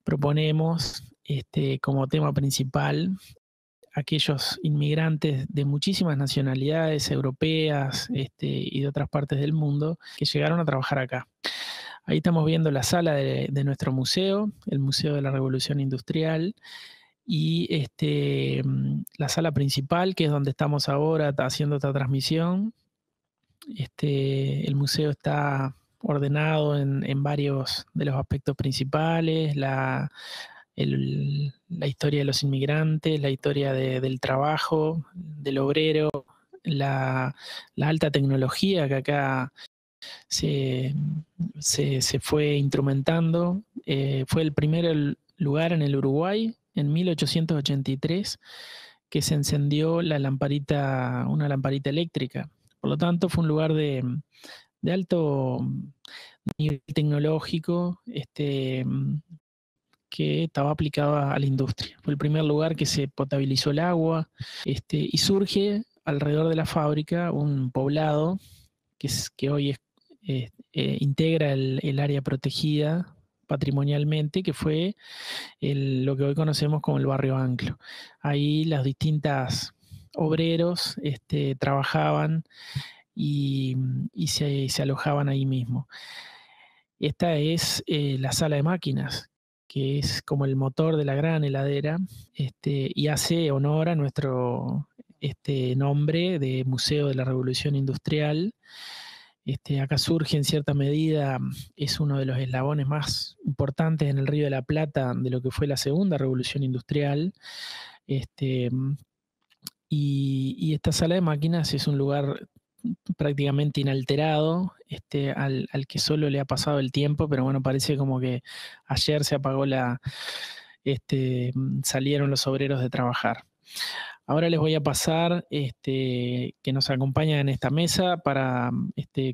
proponemos como tema principal aquellos inmigrantes de muchísimas nacionalidades europeas y de otras partes del mundo que llegaron a trabajar acá. Ahí estamos viendo la sala de nuestro museo, el Museo de la Revolución Industrial, y la sala principal, que es donde estamos ahora haciendo esta transmisión. El museo está ordenado en varios de los aspectos principales, la historia de los inmigrantes, la historia del trabajo, del obrero, la alta tecnología que acá se fue instrumentando. Fue el primer lugar en el Uruguay, en 1883, que se encendió una lamparita eléctrica. Por lo tanto, fue un lugar de alto nivel tecnológico, que estaba aplicado a la industria. Fue el primer lugar que se potabilizó el agua, y surge alrededor de la fábrica un poblado que hoy integra el área protegida patrimonialmente, que fue lo que hoy conocemos como el barrio Anclo. Ahí las distintas obreros trabajaban y se alojaban ahí mismo. Esta es la sala de máquinas, que es como el motor de la gran heladera, y hace honor a nuestro nombre de Museo de la Revolución Industrial. Acá surge en cierta medida, es uno de los eslabones más importantes en el Río de la Plata de lo que fue la segunda revolución industrial. Y esta sala de máquinas es un lugar prácticamente inalterado, al que solo le ha pasado el tiempo, pero bueno, parece como que ayer se apagó salieron los obreros de trabajar. Ahora les voy a pasar que nos acompaña en esta mesa para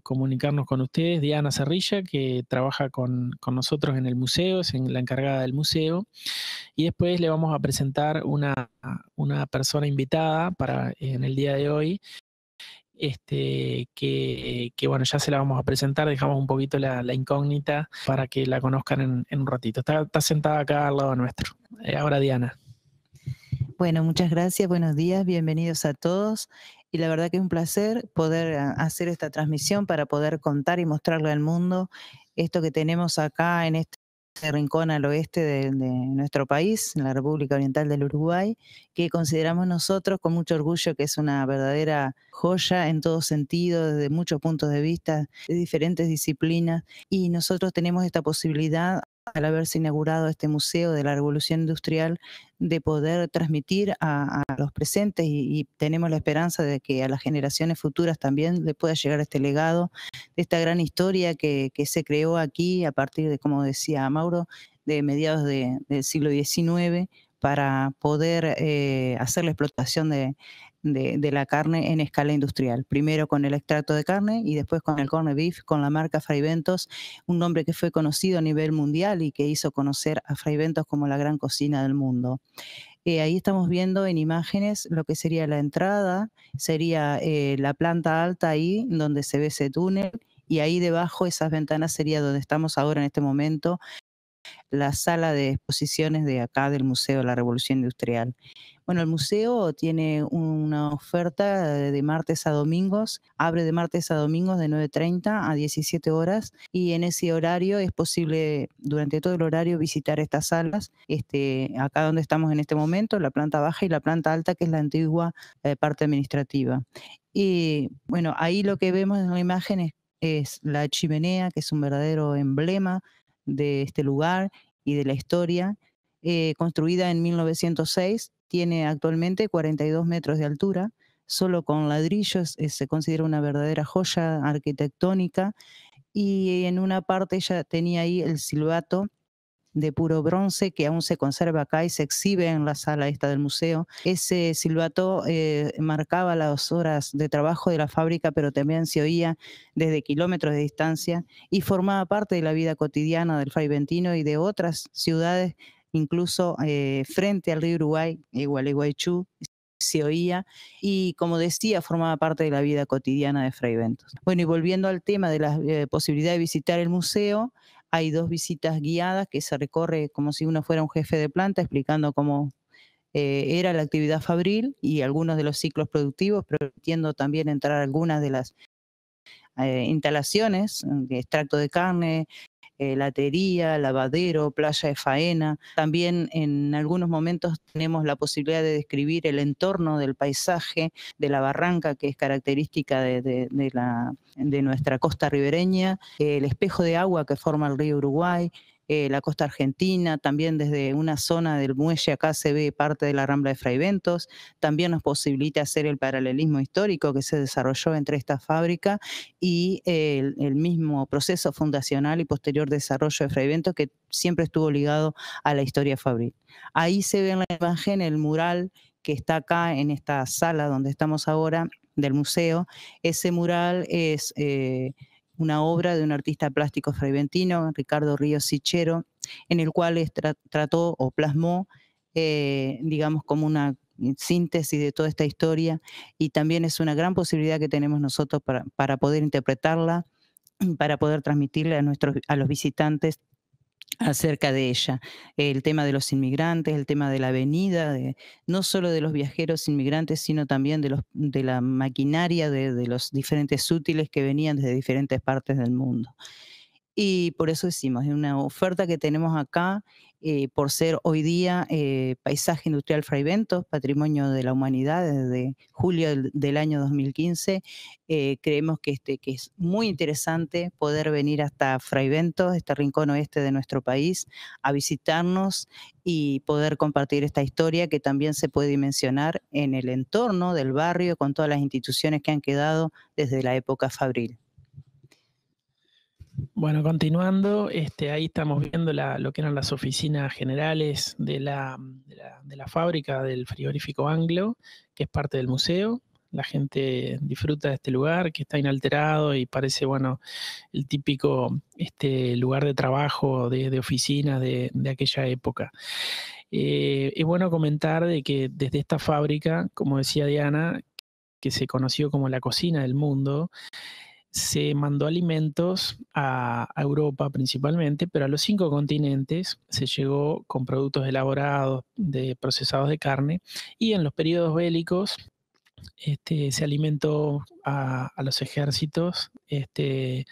comunicarnos con ustedes Diana Cerrilla, que trabaja con nosotros en el museo, es la encargada del museo, y después le vamos a presentar una persona invitada en el día de hoy, que bueno, ya se la vamos a presentar, dejamos un poquito la incógnita para que la conozcan en un ratito. Está sentada acá al lado nuestro. Ahora Diana. Bueno, muchas gracias, buenos días, bienvenidos a todos. Y la verdad que es un placer poder hacer esta transmisión para poder contar y mostrarle al mundo esto que tenemos acá en este rincón al oeste de nuestro país, en la República Oriental del Uruguay, que consideramos nosotros con mucho orgullo que es una verdadera joya en todo sentido, desde muchos puntos de vista, de diferentes disciplinas. Y nosotros tenemos esta posibilidad, al haberse inaugurado este Museo de la Revolución Industrial, de poder transmitir a los presentes y tenemos la esperanza de que a las generaciones futuras también le pueda llegar este legado de esta gran historia que se creó aquí a partir de, como decía Mauro, de mediados del siglo XIX, para poder hacer la explotación de la carne en escala industrial. Primero con el extracto de carne y después con el corned beef, con la marca Fray Bentos, un nombre que fue conocido a nivel mundial y que hizo conocer a Fray Bentos como la gran cocina del mundo. Ahí estamos viendo en imágenes lo que sería la entrada, sería la planta alta ahí donde se ve ese túnel, y ahí debajo esas ventanas sería donde estamos ahora en este momento, la sala de exposiciones de acá del Museo de la Revolución Industrial. Bueno, el museo tiene una oferta de martes a domingos, abre de martes a domingos de 9:30 a 17 horas, y en ese horario es posible durante todo el horario visitar estas salas, acá donde estamos en este momento, la planta baja y la planta alta, que es la antigua parte administrativa. Y bueno, ahí lo que vemos en la imagen es la chimenea, que es un verdadero emblema de este lugar y de la historia, construida en 1906 tiene actualmente 42 metros de altura, solo con ladrillos, se considera una verdadera joya arquitectónica, y en una parte ella tenía ahí el silbato de puro bronce que aún se conserva acá y se exhibe en la sala esta del museo. Ese silbato marcaba las horas de trabajo de la fábrica, pero también se oía desde kilómetros de distancia y formaba parte de la vida cotidiana del Frei-Ventino y de otras ciudades, incluso frente al río Uruguay, Gualeguaychú, se oía, y como decía, formaba parte de la vida cotidiana de Frei-Ventos. Bueno, y volviendo al tema de la posibilidad de visitar el museo, hay 2 visitas guiadas que se recorre como si uno fuera un jefe de planta explicando cómo era la actividad fabril y algunos de los ciclos productivos, permitiendo también entrar algunas de las instalaciones, extracto de carne, latería, lavadero, playa de faena. También en algunos momentos tenemos la posibilidad de describir el entorno del paisaje, de la barranca que es característica de nuestra costa ribereña, el espejo de agua que forma el río Uruguay, la costa argentina. También desde una zona del muelle acá se ve parte de la Rambla de Frei-Ventos. También nos posibilita hacer el paralelismo histórico que se desarrolló entre esta fábrica y el mismo proceso fundacional y posterior desarrollo de Frei-Ventos, que siempre estuvo ligado a la historia fabril. Ahí se ve en la imagen el mural que está acá en esta sala donde estamos ahora del museo. Ese mural es una obra de un artista plástico frei-ventino, Ricardo Ríos Sichero, en el cual trató o plasmó, digamos, como una síntesis de toda esta historia, y también es una gran posibilidad que tenemos nosotros para poder interpretarla, para poder transmitirle a los visitantes acerca de ella. El tema de los inmigrantes, el tema de la venida, no solo de los viajeros inmigrantes, sino también de la maquinaria, de los diferentes útiles que venían desde diferentes partes del mundo. Y por eso decimos, es una oferta que tenemos acá, por ser hoy día Paisaje Industrial Frei-Ventos, Patrimonio de la Humanidad desde julio del año 2015. Creemos que es muy interesante poder venir hasta Frei-Ventos, este rincón oeste de nuestro país, a visitarnos y poder compartir esta historia que también se puede dimensionar en el entorno del barrio con todas las instituciones que han quedado desde la época fabril. Bueno, continuando, ahí estamos viendo lo que eran las oficinas generales de la fábrica del frigorífico Anglo, que es parte del museo. La gente disfruta de este lugar, que está inalterado y parece, bueno, el típico lugar de trabajo, de oficina de aquella época. Es bueno comentar de que desde esta fábrica, como decía Diana, que se conoció como la cocina del mundo, se mandó alimentos a Europa principalmente, pero a los 5 continentes se llegó con productos elaborados, procesados de carne, y en los periodos bélicos se alimentó a los ejércitos desde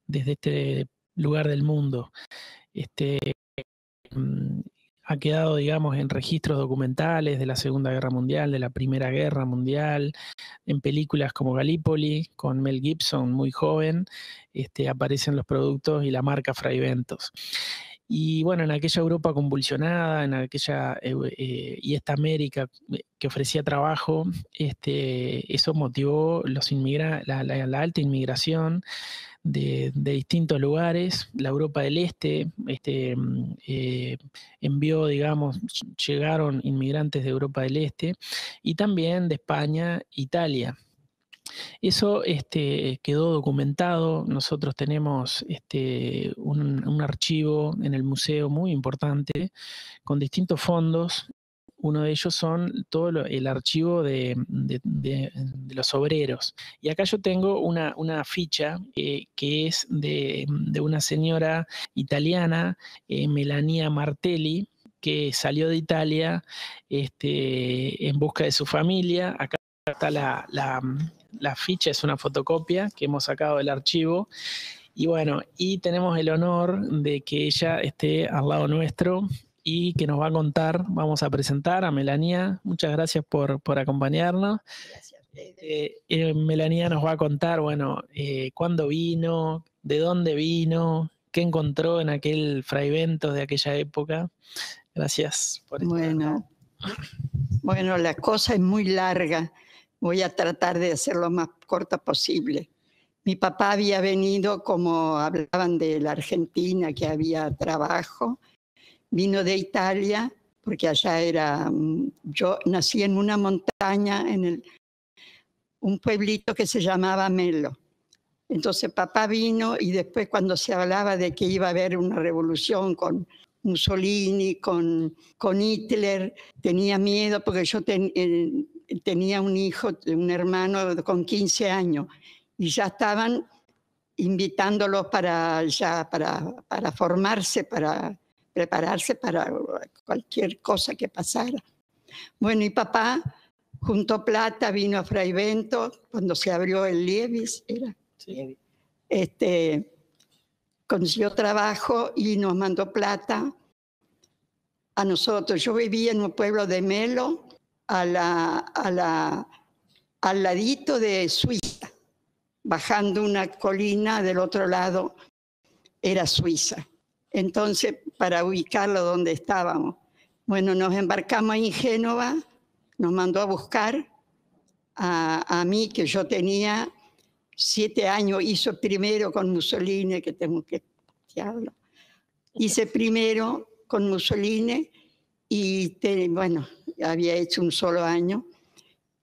este lugar del mundo. Ha quedado, digamos, en registros documentales de la Segunda Guerra Mundial, de la Primera Guerra Mundial, en películas como Gallipoli, con Mel Gibson, muy joven, aparecen los productos y la marca Frei-Ventos. Y bueno, en aquella Europa convulsionada, en aquella y esta América que ofrecía trabajo, eso motivó la alta inmigración de distintos lugares. La Europa del Este envió, digamos, llegaron inmigrantes de Europa del Este y también de España, Italia. Eso quedó documentado. Nosotros tenemos un archivo en el museo muy importante con distintos fondos. Uno de ellos son todo el archivo de los obreros. Y acá yo tengo una ficha que es de una señora italiana, Melania Martelli, que salió de Italia en busca de su familia. Acá está la ficha, es una fotocopia que hemos sacado del archivo. Y bueno, y tenemos el honor de que ella esté al lado nuestro y que nos va a contar. Vamos a presentar a Melania. Muchas gracias por acompañarnos. Gracias. Melania nos va a contar, bueno, cuándo vino, de dónde vino, qué encontró en aquel Frei-Ventos de aquella época. Gracias por estar acá. Bueno, la cosa es muy larga. Voy a tratar de hacerlo lo más corta posible. Mi papá había venido, como hablaban de la Argentina, que había trabajo. Vino de Italia, porque allá era... Yo nací en una montaña, un pueblito que se llamaba Melo. Entonces papá vino y después cuando se hablaba de que iba a haber una revolución con Mussolini, con Hitler, tenía miedo porque yo tenía un hijo, un hermano con 15 años y ya estaban invitándolos para formarse, para prepararse para cualquier cosa que pasara. Bueno, y papá juntó plata, vino a Fraivento cuando se abrió el Liebis, era. Sí. Consiguió trabajo y nos mandó plata a nosotros. Yo vivía en un pueblo de Melo, al ladito de Suiza, bajando una colina del otro lado era Suiza. Entonces, para ubicarlo donde estábamos. Bueno, nos embarcamos ahí en Génova, nos mandó a buscar a mí, que yo tenía 7 años, hizo primero con Mussolini, que tengo que hablar. Hice primero con Mussolini y bueno, había hecho un solo año.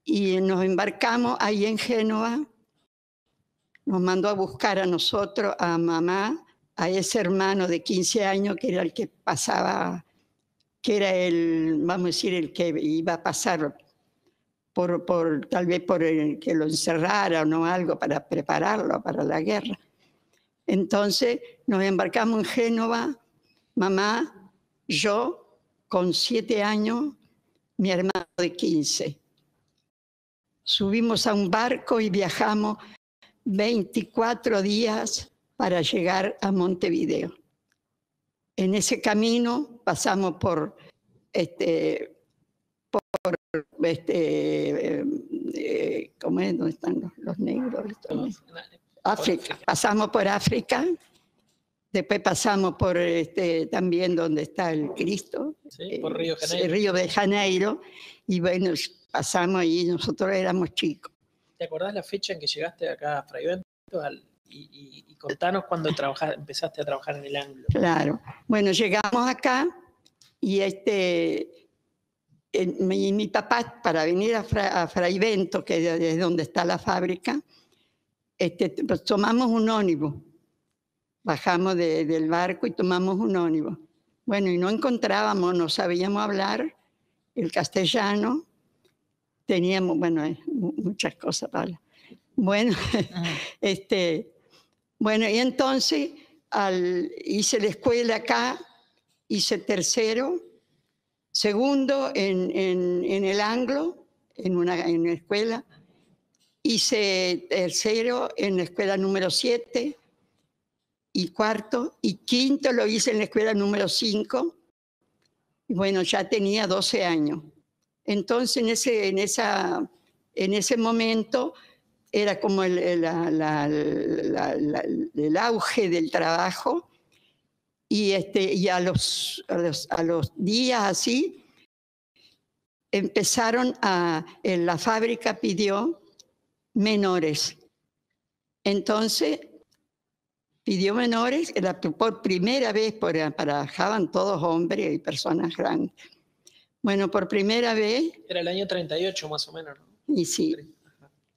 Y nos embarcamos ahí en Génova, nos mandó a buscar a nosotros, a mamá, a ese hermano de 15 años que era el que pasaba, que era vamos a decir, el que iba a pasar tal vez por el que lo encerrara o no algo para prepararlo para la guerra. Entonces nos embarcamos en Génova, mamá, yo con 7 años, mi hermano de 15. Subimos a un barco y viajamos 24 días para llegar a Montevideo. En ese camino pasamos por ¿cómo es? ¿Dónde están los negros? África. Pasamos por África, después pasamos por también donde está el Cristo, sí, por Río de Janeiro. El Río de Janeiro, y bueno, pasamos ahí, nosotros éramos chicos. ¿Te acordás la fecha en que llegaste acá a Fraivento? Y contanos cuando empezaste a trabajar en el ángulo. Claro. Bueno, llegamos acá y mi papá, para venir a Fraivento, que es donde está la fábrica, pues tomamos un ónibus. Bajamos del barco y tomamos un ónibus. Bueno, y no encontrábamos, no sabíamos hablar el castellano. Teníamos, bueno, muchas cosas para... Bueno, bueno, y entonces hice la escuela acá, hice tercero, segundo en el Anglo, en una escuela, hice tercero en la escuela número 7, y cuarto, y quinto lo hice en la escuela número 5, y bueno, ya tenía 12 años. Entonces, en ese momento, era como el auge del trabajo, y a los días así, empezaron la fábrica pidió menores. Entonces, pidió menores, por primera vez, trabajaban todos hombres y personas grandes. Bueno, por primera vez... Era el año 38 más o menos, ¿no? Y sí.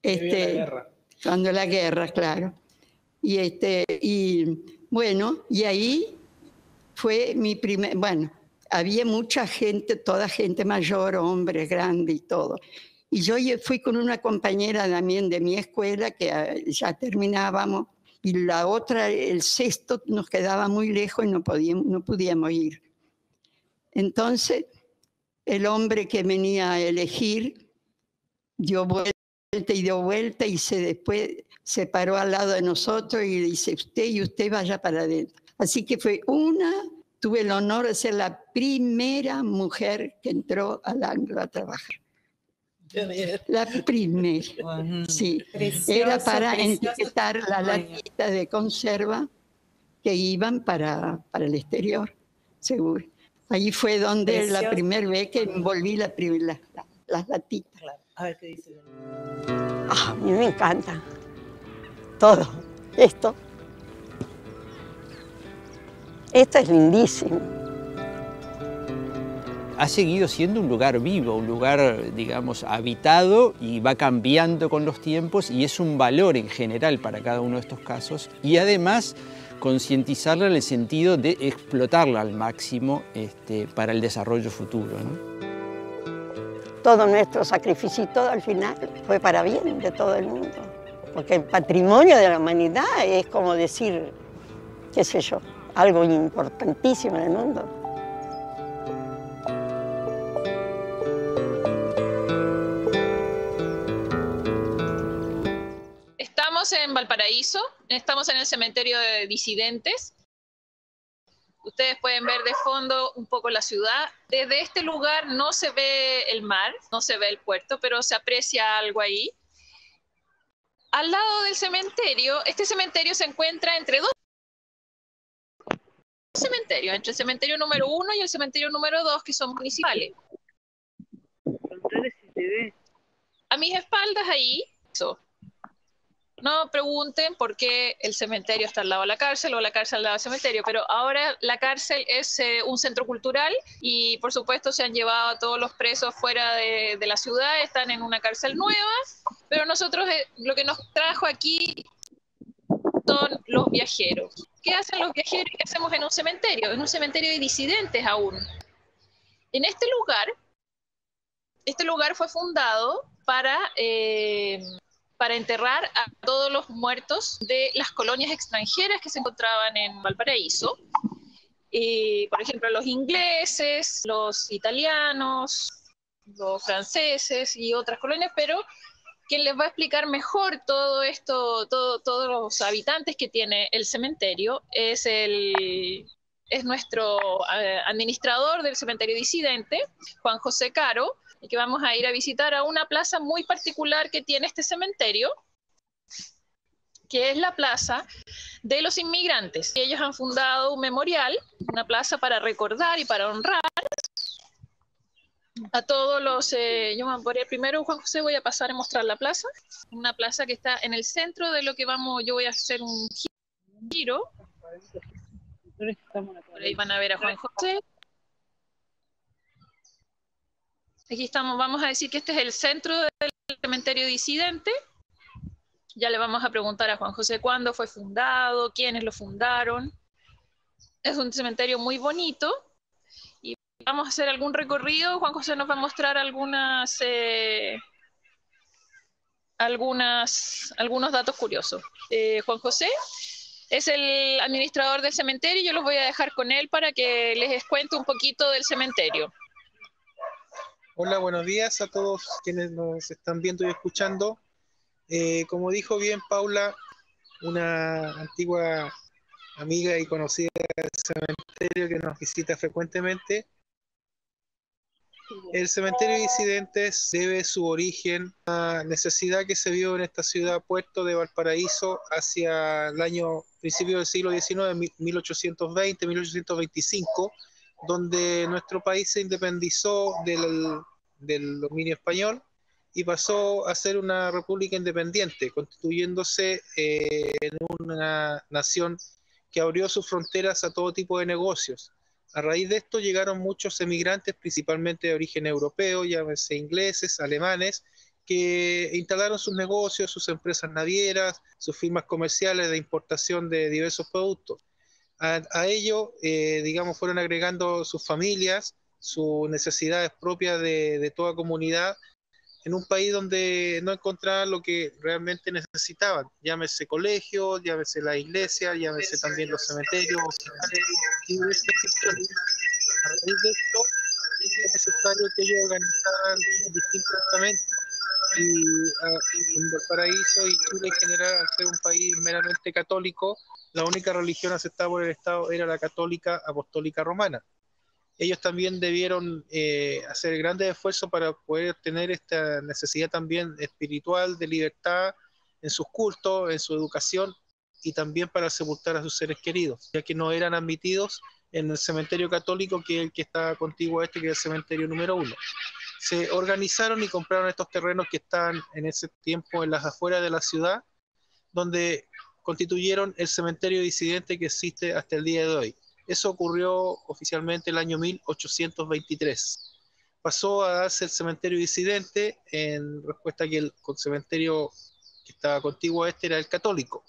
La guerra. Cuando la guerra, claro. Y bueno, y ahí fue mi primer... Bueno, había mucha gente, toda gente mayor, hombres grandes y todo. Y yo fui con una compañera también de mi escuela, que ya terminábamos, y la otra, el sexto, nos quedaba muy lejos y no podíamos ir. Entonces, el hombre que venía a elegir dio vuelta y después se paró al lado de nosotros y dice, usted vaya para adentro. Así que tuve el honor de ser la primera mujer que entró al Anglo a trabajar. La primera, sí. Era para etiquetar la latita de conserva que iban para el exterior, seguro. Ahí fue donde Precioso. la primera vez que envolví las latitas. Claro. A ver qué dice. A mí me encanta todo esto. Esto es lindísimo. Ha seguido siendo un lugar vivo, un lugar, digamos, habitado y va cambiando con los tiempos y es un valor en general para cada uno de estos casos. Y además concientizarla en el sentido de explotarla al máximo para el desarrollo futuro, ¿no? Todo nuestro sacrificio y todo al final fue para bien de todo el mundo. Porque el patrimonio de la humanidad es como decir, qué sé yo, algo importantísimo en el mundo. Estamos en Valparaíso, estamos en el cementerio de disidentes. Ustedes pueden ver de fondo un poco la ciudad. Desde este lugar no se ve el mar, no se ve el puerto, pero se aprecia algo ahí. Al lado del cementerio, este cementerio se encuentra entre dos cementerios, entre el cementerio número 1 y el cementerio número 2, que son municipales. A mis espaldas ahí, no pregunten por qué el cementerio está al lado de la cárcel o la cárcel al lado del cementerio, pero ahora la cárcel es un centro cultural y por supuesto se han llevado a todos los presos fuera de la ciudad, están en una cárcel nueva, pero nosotros lo que nos trajo aquí son los viajeros. ¿Qué hacen los viajeros y qué hacemos en un cementerio? En un cementerio de disidentes aún. En este lugar fue fundado para enterrar a todos los muertos de las colonias extranjeras que se encontraban en Valparaíso. Por ejemplo, los ingleses, los italianos, los franceses y otras colonias, pero quien les va a explicar mejor todo esto, todos los habitantes que tiene el cementerio, es nuestro administrador del cementerio disidente, Juan José Caro, y que vamos a ir a visitar a una plaza muy particular que tiene este cementerio, que es la Plaza de los Inmigrantes. Ellos han fundado un memorial, una plaza para recordar y para honrar a todos los... yo me voy a primero, Juan José, voy a pasar a mostrar la plaza. Una plaza que está en el centro de lo que yo voy a hacer un giro. Por ahí van a ver a Juan José. Aquí estamos, vamos a decir que este es el centro del cementerio disidente. Ya le vamos a preguntar a Juan José cuándo fue fundado, quiénes lo fundaron. Es un cementerio muy bonito. Y vamos a hacer algún recorrido. Juan José nos va a mostrar algunos datos curiosos. Juan José es el administrador del cementerio y yo los voy a dejar con él para que les cuente un poquito del cementerio. Hola, buenos días a todos quienes nos están viendo y escuchando. Como dijo bien Paula, una antigua amiga y conocida del cementerio que nos visita frecuentemente, el cementerio de disidentes debe su origen a la necesidad que se vio en esta ciudad puerto de Valparaíso hacia el año principio del siglo XIX, 1820, 1825, donde nuestro país se independizó del dominio español y pasó a ser una república independiente, constituyéndose en una nación que abrió sus fronteras a todo tipo de negocios. A raíz de esto llegaron muchos emigrantes, principalmente de origen europeo, llámese ingleses, alemanes, que instalaron sus negocios, sus empresas navieras, sus firmas comerciales de importación de diversos productos. A ello, digamos, fueron agregando sus familias, sus necesidades propias de toda comunidad, en un país donde no encontraban lo que realmente necesitaban, llámese colegios, llámese la iglesia, llámese también los cementerios, diversas instituciones. A raíz de esto, es necesario que ellos organizaran distintos estamentos, y en Valparaíso y Chile en general, al ser un país meramente católico, la única religión aceptada por el Estado era la católica apostólica romana. Ellos también debieron hacer grandes esfuerzos para poder tener esta necesidad también espiritual de libertad en sus cultos, en su educación y también para sepultar a sus seres queridos, ya que no eran admitidos en el cementerio católico, que es el que está contiguo a este, que es el cementerio número 1. Se organizaron y compraron estos terrenos que estaban en ese tiempo en las afueras de la ciudad, donde constituyeron el cementerio disidente que existe hasta el día de hoy. Eso ocurrió oficialmente el año 1823. Pasó a darse el cementerio disidente en respuesta a que el cementerio que estaba contiguo a este era el católico,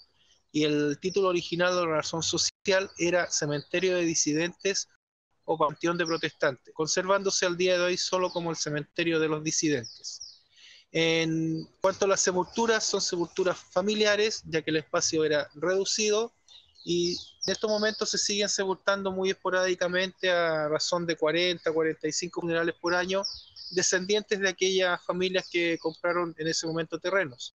y el título original de la razón social era Cementerio de Disidentes o Panteón de Protestantes, conservándose al día de hoy solo como el Cementerio de los Disidentes. En cuanto a las sepulturas, son sepulturas familiares, ya que el espacio era reducido, y en estos momentos se siguen sepultando muy esporádicamente, a razón de 40, 45 funerales por año, descendientes de aquellas familias que compraron en ese momento terrenos.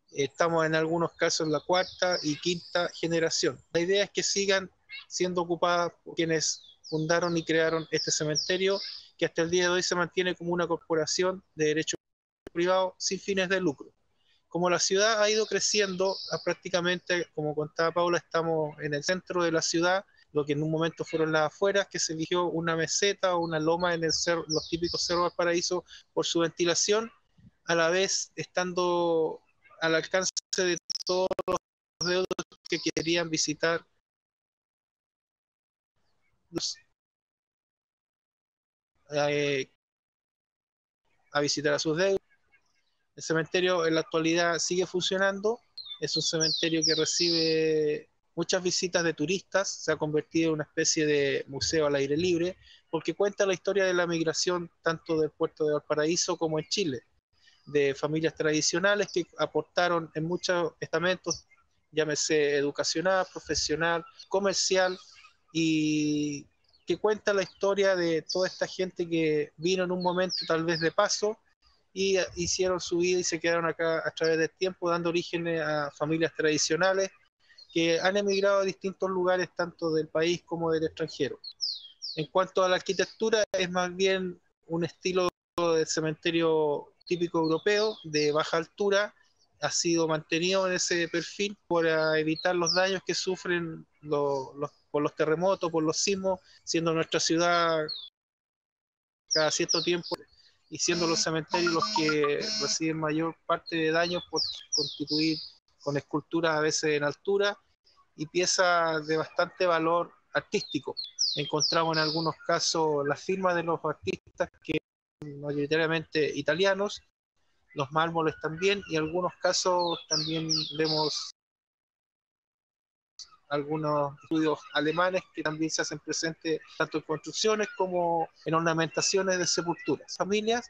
Estamos en algunos casos en la cuarta y quinta generación. La idea es que sigan siendo ocupadas por quienes fundaron y crearon este cementerio, que hasta el día de hoy se mantiene como una corporación de derecho privado sin fines de lucro. Como la ciudad ha ido creciendo, prácticamente, como contaba Paula, estamos en el centro de la ciudad, lo que en un momento fueron las afueras, que se eligió una meseta o una loma en el cerro, los típicos cerros del Paraíso, por su ventilación, a la vez estando al alcance de todos los deudos que querían visitar a visitar a sus deudos. El cementerio en la actualidad sigue funcionando, es un cementerio que recibe muchas visitas de turistas, se ha convertido en una especie de museo al aire libre, porque cuenta la historia de la migración tanto del puerto de Valparaíso como en Chile, de familias tradicionales que aportaron en muchos estamentos, llámese educacional, profesional, comercial, y que cuenta la historia de toda esta gente que vino en un momento tal vez de paso y hicieron su vida y se quedaron acá a través del tiempo, dando origen a familias tradicionales que han emigrado a distintos lugares tanto del país como del extranjero. En cuanto a la arquitectura, es más bien un estilo de cementerio típico europeo, de baja altura, ha sido mantenido en ese perfil para evitar los daños que sufren por los terremotos, por los sismos, siendo nuestra ciudad cada cierto tiempo y siendo los cementerios los que reciben mayor parte de daños por constituir con esculturas a veces en altura y piezas de bastante valor artístico. Encontramos en algunos casos las firmas de los artistas, que son mayoritariamente italianos, los mármoles también, y en algunos casos también vemos algunos estudios alemanes que también se hacen presentes tanto en construcciones como en ornamentaciones de sepulturas. Familias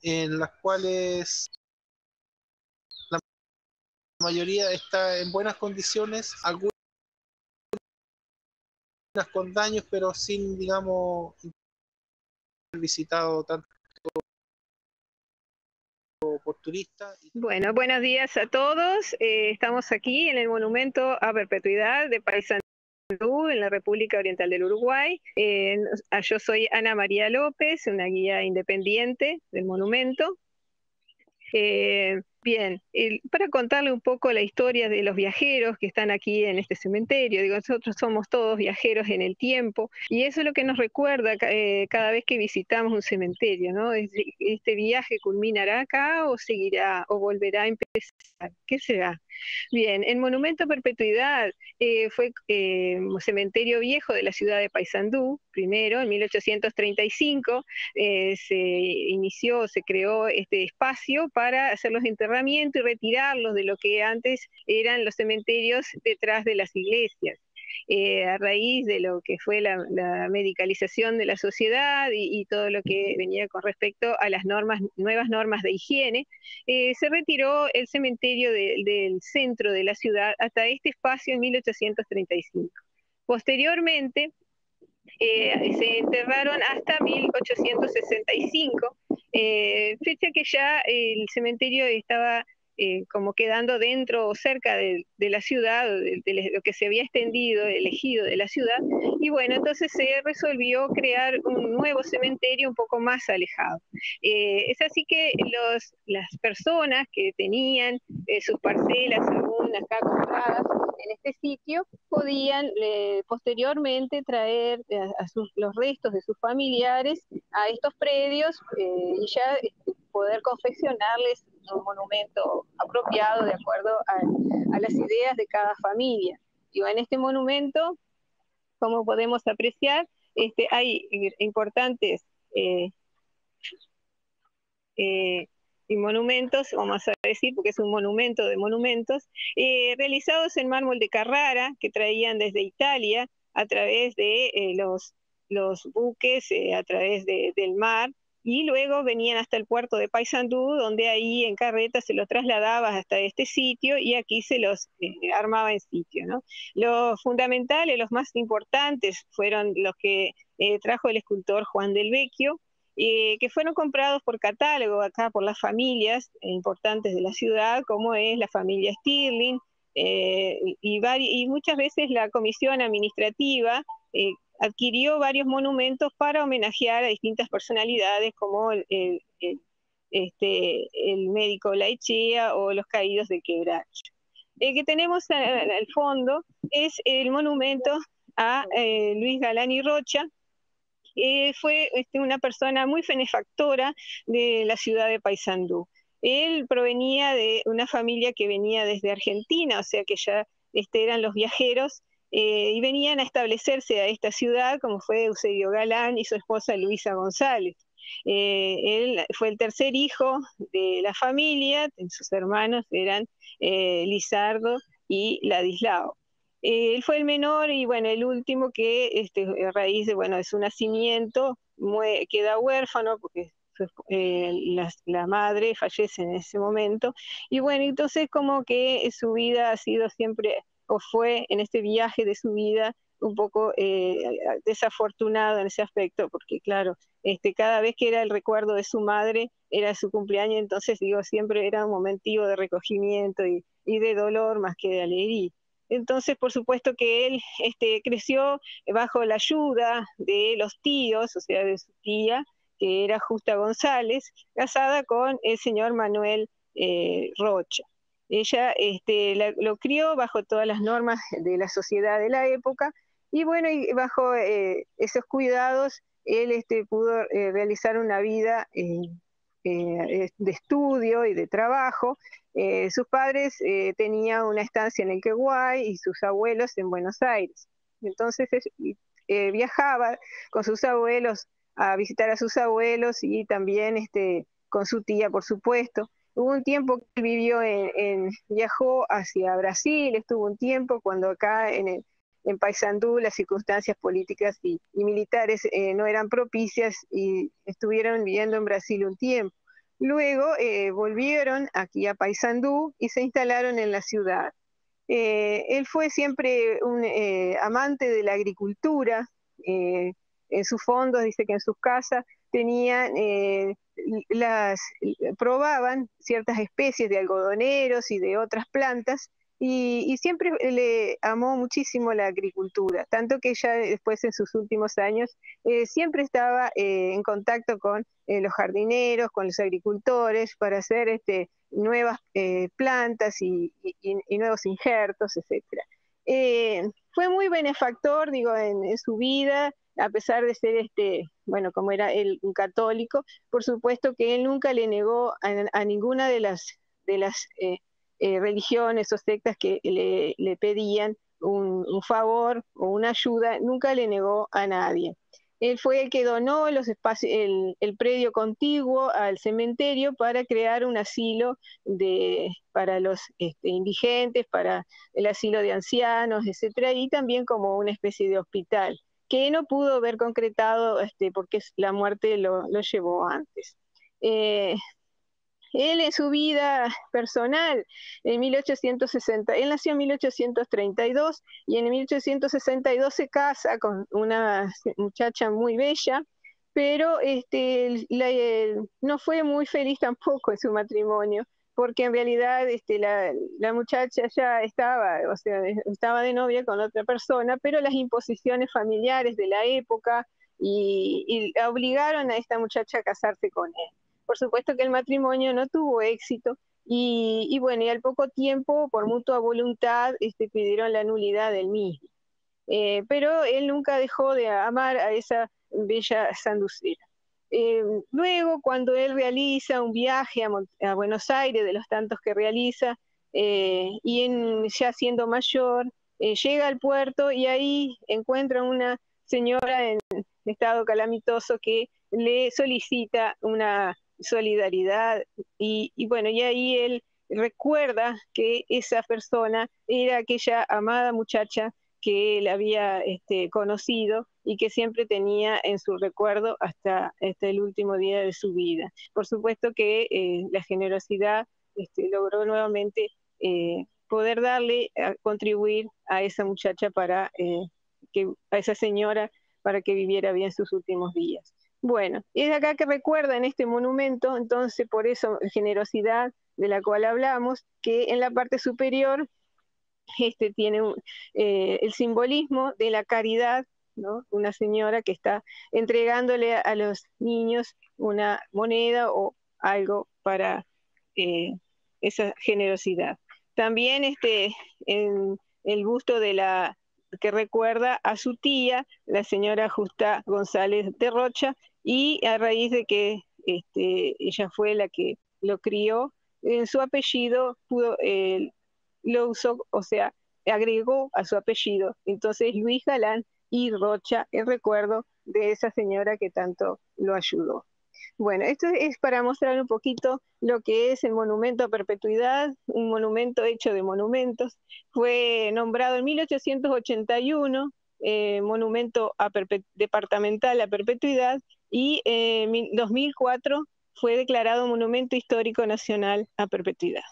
en las cuales la mayoría está en buenas condiciones, algunas con daños, pero sin, digamos, visitado tanto por turistas. Bueno, buenos días a todos. Estamos aquí en el Monumento a Perpetuidad de Paysandú, en la República Oriental del Uruguay. Yo soy Ana María López, una guía independiente del monumento. Bien, para contarle un poco la historia de los viajeros que están aquí en este cementerio, digo, nosotros somos todos viajeros en el tiempo y eso es lo que nos recuerda cada vez que visitamos un cementerio, ¿no? ¿Este viaje culminará acá o seguirá o volverá a empezar? ¿Qué será? Bien, el Monumento a Perpetuidad fue un cementerio viejo de la ciudad de Paysandú, primero, en 1835, se creó este espacio para hacer los enterramientos y retirarlos de lo que antes eran los cementerios detrás de las iglesias. A raíz de lo que fue la medicalización de la sociedad y todo lo que venía con respecto a las nuevas normas de higiene, se retiró el cementerio del centro de la ciudad hasta este espacio en 1835. Posteriormente, se enterraron hasta 1865, fecha que ya el cementerio estaba como quedando dentro o cerca de la ciudad, de lo que se había elegido de la ciudad, y bueno, entonces se resolvió crear un nuevo cementerio un poco más alejado. Es así que las personas que tenían sus parcelas aún acá compradas en este sitio podían posteriormente traer los restos de sus familiares a estos predios y ya poder confeccionarles un monumento apropiado de acuerdo a las ideas de cada familia. Y en este monumento, como podemos apreciar, hay importantes y monumentos, vamos a decir, porque es un monumento de monumentos, realizados en mármol de Carrara, que traían desde Italia a través de los buques, a través del mar, y luego venían hasta el puerto de Paysandú, donde ahí en carreta se los trasladaba hasta este sitio y aquí se los armaba en sitio, ¿no? Los fundamentales, los más importantes, fueron los que trajo el escultor Juan del Vecchio, que fueron comprados por catálogo acá por las familias importantes de la ciudad, como es la familia Stirling, y muchas veces la comisión administrativa adquirió varios monumentos para homenajear a distintas personalidades, como el médico Laechea o los caídos de Quebracho. El que tenemos al fondo es el monumento a Luis Galán y Rocha. Fue una persona muy benefactora de la ciudad de Paysandú. Él provenía de una familia que venía desde Argentina, o sea que ya eran los viajeros, y venían a establecerse a esta ciudad, como fue Eusebio Galán y su esposa Luisa González. Él fue el tercer hijo de la familia, sus hermanos eran Lizardo y Ladislao. Él fue el menor y bueno, el último que a raíz de su nacimiento queda huérfano porque la madre fallece en ese momento. Y bueno, entonces como que su vida ha sido siempre, o fue en este viaje de su vida, un poco desafortunado en ese aspecto, porque claro, cada vez que era el recuerdo de su madre, era su cumpleaños, entonces siempre era un momentivo de recogimiento y de dolor más que de alegría. Entonces, por supuesto que él creció bajo la ayuda de los tíos, o sea, de su tía, que era Justa González, casada con el señor Manuel Rocha. Ella lo crió bajo todas las normas de la sociedad de la época, y bueno, y bajo esos cuidados, él pudo realizar una vida de estudio y de trabajo. Sus padres tenían una estancia en el Queguay y sus abuelos en Buenos Aires. Entonces viajaba con sus abuelos a visitar a sus abuelos y también con su tía, por supuesto. Hubo un tiempo que él vivió viajó hacia Brasil, estuvo un tiempo cuando acá en Paysandú las circunstancias políticas y militares no eran propicias y estuvieron viviendo en Brasil un tiempo. Luego volvieron aquí a Paysandú y se instalaron en la ciudad. Él fue siempre un amante de la agricultura. En sus fondos, dice que en sus casas tenían, probaban ciertas especies de algodoneros y de otras plantas, y siempre le amó muchísimo la agricultura, tanto que ya después en sus últimos años siempre estaba en contacto con los jardineros, con los agricultores, para hacer nuevas plantas y nuevos injertos, etc. Fue muy benefactor, en su vida, a pesar de ser, como era él un católico. Por supuesto que él nunca le negó a ninguna de las religiones o sectas que le pedían un favor o una ayuda, nunca le negó a nadie. Él fue el que donó los espacios, el predio contiguo al cementerio para crear un asilo para los indigentes, para el asilo de ancianos, etc., y también como una especie de hospital, que no pudo ver concretado porque la muerte lo llevó antes. Él en su vida personal, él nació en 1832 y en 1862 se casa con una muchacha muy bella, pero no fue muy feliz tampoco en su matrimonio, porque en realidad la muchacha ya estaba de novia con otra persona, pero las imposiciones familiares de la época y obligaron a esta muchacha a casarse con él. Por supuesto que el matrimonio no tuvo éxito y bueno, y al poco tiempo, por mutua voluntad, pidieron la nulidad del mismo. Pero él nunca dejó de amar a esa bella sanducera. Luego, cuando él realiza un viaje a Buenos Aires, de los tantos que realiza, y ya siendo mayor, llega al puerto y ahí encuentra una señora en estado calamitoso que le solicita una solidaridad y bueno, y ahí él recuerda que esa persona era aquella amada muchacha que él había conocido y que siempre tenía en su recuerdo hasta el último día de su vida. Por supuesto que la generosidad logró nuevamente poder darle, a contribuir a esa muchacha a esa señora para que viviera bien sus últimos días. Bueno, es acá que recuerda en este monumento, entonces por eso generosidad de la cual hablamos, que en la parte superior tiene el simbolismo de la caridad, ¿no? Una señora que está entregándole a los niños una moneda o algo para esa generosidad. También en el busto que recuerda a su tía, la señora Justa González de Rocha, y a raíz de que ella fue la que lo crió, en su apellido lo usó, o sea, agregó a su apellido. Entonces Luis Galán y Rocha, en recuerdo de esa señora que tanto lo ayudó. Bueno, esto es para mostrar un poquito lo que es el monumento a perpetuidad, un monumento hecho de monumentos. Fue nombrado en 1881 monumento departamental a perpetuidad y en 2004 fue declarado monumento histórico nacional a perpetuidad.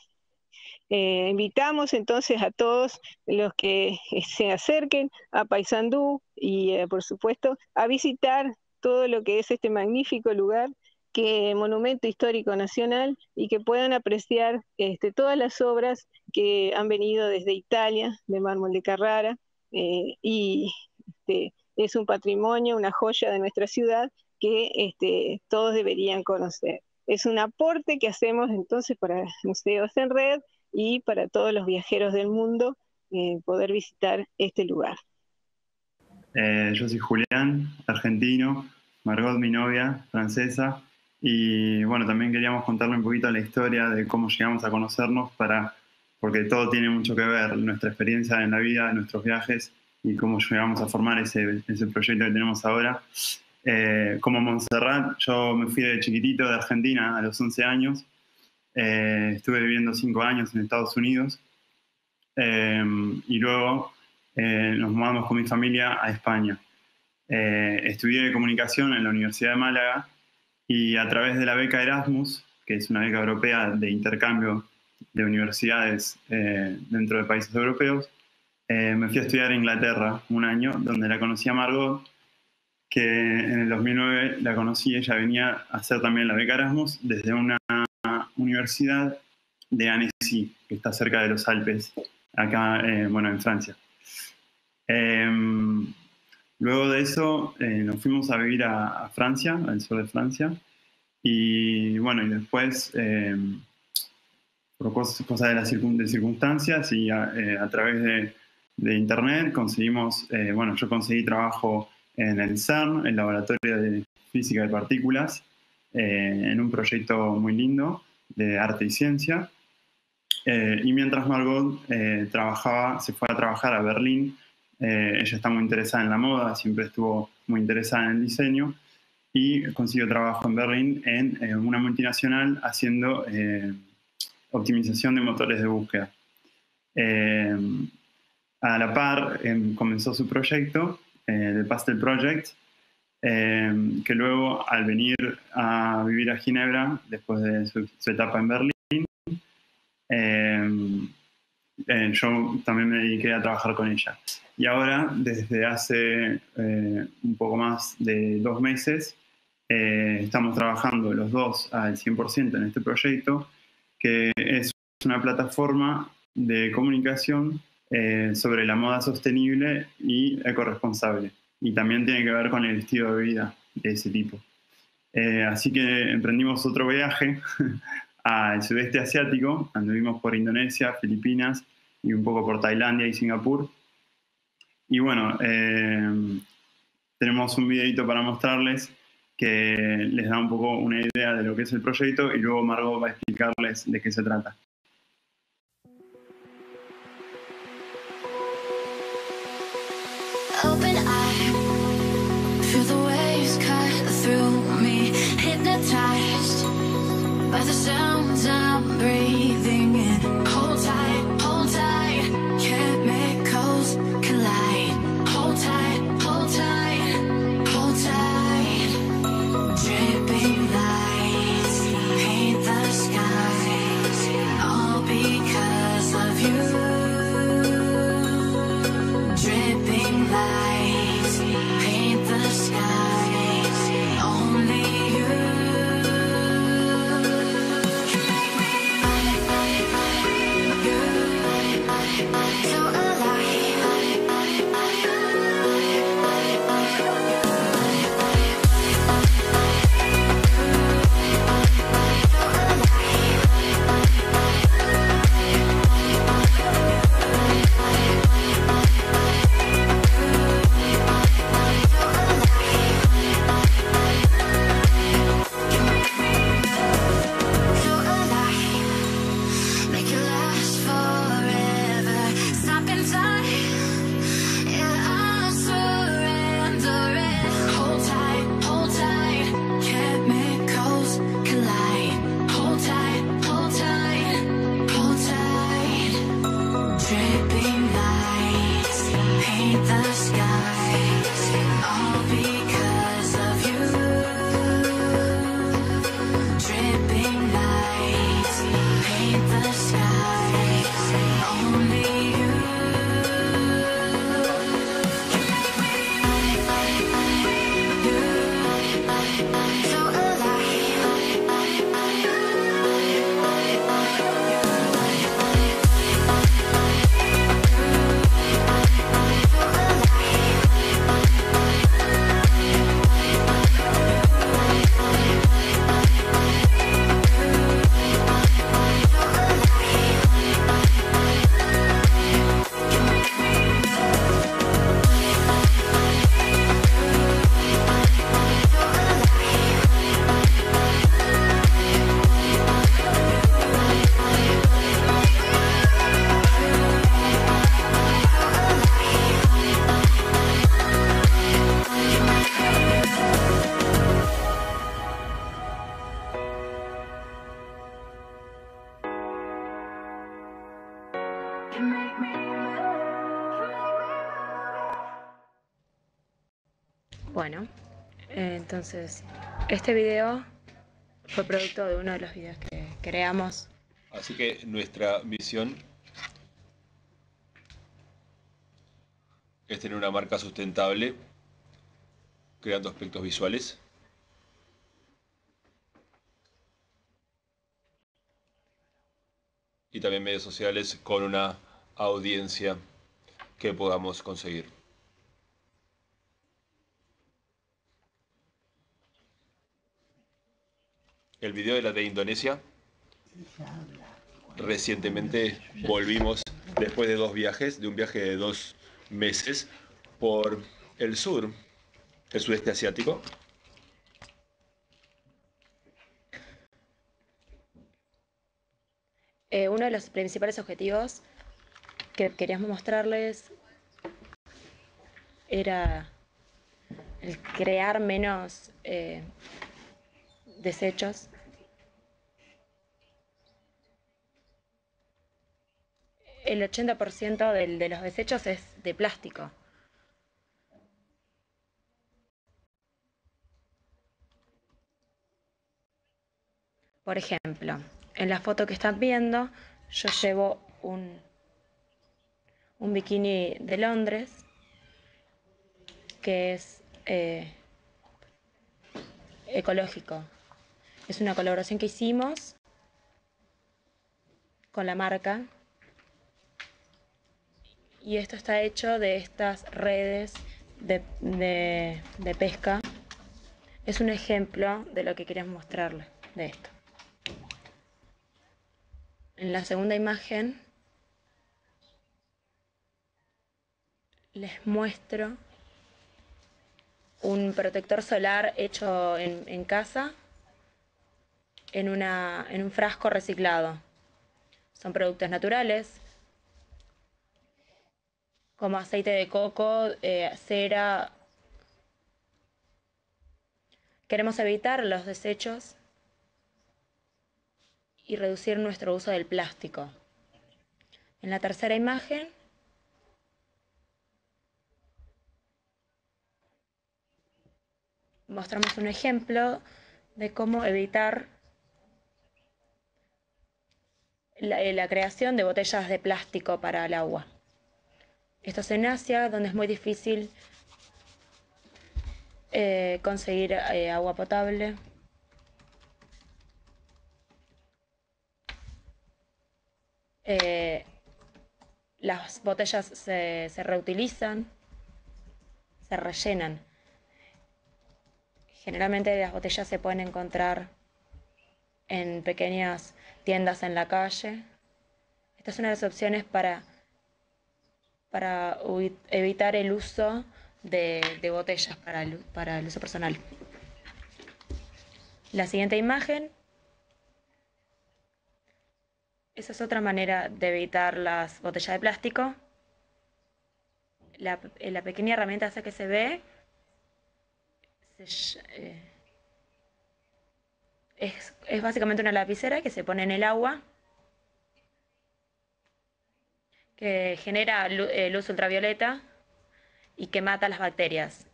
Invitamos entonces a todos los que se acerquen a Paysandú y por supuesto a visitar todo lo que es este magnífico lugar, que monumento histórico nacional, y que puedan apreciar todas las obras que han venido desde Italia, de mármol de Carrara, y es un patrimonio, una joya de nuestra ciudad que todos deberían conocer. Es un aporte que hacemos entonces para Museos en Red y para todos los viajeros del mundo poder visitar este lugar. Yo soy Julián, argentino, Margot mi novia, francesa, y bueno, también queríamos contarle un poquito la historia de cómo llegamos a conocernos, porque todo tiene mucho que ver, nuestra experiencia en la vida, nuestros viajes, y cómo llegamos a formar ese proyecto que tenemos ahora. Como Montserrat, yo me fui de chiquitito de Argentina a los 11 años, estuve viviendo 5 años en Estados Unidos, y luego nos mudamos con mi familia a España. Estudié comunicación en la Universidad de Málaga y a través de la beca Erasmus, que es una beca europea de intercambio de universidades dentro de países europeos, me fui a estudiar a Inglaterra un año, donde la conocí a Margot, que en el 2009 la conocí. Ella venía a hacer también la beca Erasmus desde una universidad de Annecy, que está cerca de los Alpes, acá en Francia. Luego de eso nos fuimos a vivir a Francia, al sur de Francia, y bueno, y después por cosas de circunstancias y a través de internet conseguimos, yo conseguí trabajo en el CERN, el Laboratorio de Física de Partículas, en un proyecto muy lindo de arte y ciencia, y mientras Margot se fue a trabajar a Berlín. Ella está muy interesada en la moda, siempre estuvo muy interesada en el diseño, y consiguió trabajo en Berlín en una multinacional haciendo optimización de motores de búsqueda. A la par comenzó su proyecto, The Pastel Project, que luego, al venir a vivir a Ginebra, después de su etapa en Berlín, yo también me dediqué a trabajar con ella. Y ahora, desde hace un poco más de 2 meses, estamos trabajando los dos al 100% en este proyecto, que es una plataforma de comunicación sobre la moda sostenible y ecorresponsable. Y también tiene que ver con el estilo de vida de ese tipo. Así que emprendimos otro viaje al sudeste asiático. Anduvimos por Indonesia, Filipinas y un poco por Tailandia y Singapur. Y bueno, tenemos un videito para mostrarles que les da un poco una idea de lo que es el proyecto y luego Margot va a explicarles de qué se trata. Open eye, feel the waves cut through me, hypnotized by the sounds I'm breathing in. Hold tight, chemicals collide. Hold tight, hold tight, hold tight. Dripping lights paint the skies, all because of you. Dripping lights paint the skies, only you. You make me so make it last forever. Stop in time, yeah, I'm surrendering. Hold tight, chemicals collide. Hold tight, hold tight, hold tight. Dripping lights paint the skies, all because of you. Dripping lights paint the skies, only you. You make me so Bueno, entonces este video fue producto de uno de los videos que creamos. Así que nuestra misión es tener una marca sustentable, creando aspectos visuales y también medios sociales con una audiencia que podamos conseguir. El video de la de Indonesia, recientemente volvimos después de 2 viajes, de un viaje de 2 meses por el sur, el sudeste asiático. Uno de los principales objetivos que queríamos mostrarles era el crear menos desechos. El 80% de los desechos es de plástico. Por ejemplo, en la foto que están viendo, yo llevo un bikini de Londres, que es ecológico. Es una colaboración que hicimos con la marca. Y esto está hecho de estas redes de pesca. Es un ejemplo de lo que queríamos mostrarles de esto. En la segunda imagen les muestro un protector solar hecho en casa en un frasco reciclado. Son productos naturales como aceite de coco, cera. Queremos evitar los desechos y reducir nuestro uso del plástico. En la tercera imagen mostramos un ejemplo de cómo evitar la creación de botellas de plástico para el agua. Esto es en Asia, donde es muy difícil conseguir agua potable. Las botellas se reutilizan, se rellenan. Generalmente las botellas se pueden encontrar en pequeñas tiendas en la calle. Esta es una de las opciones para evitar el uso de botellas para el uso personal. La siguiente imagen. Esa es otra manera de evitar las botellas de plástico. La pequeña herramienta esa que se ve es básicamente una lapicera que se pone en el agua, que genera luz ultravioleta y que mata las bacterias.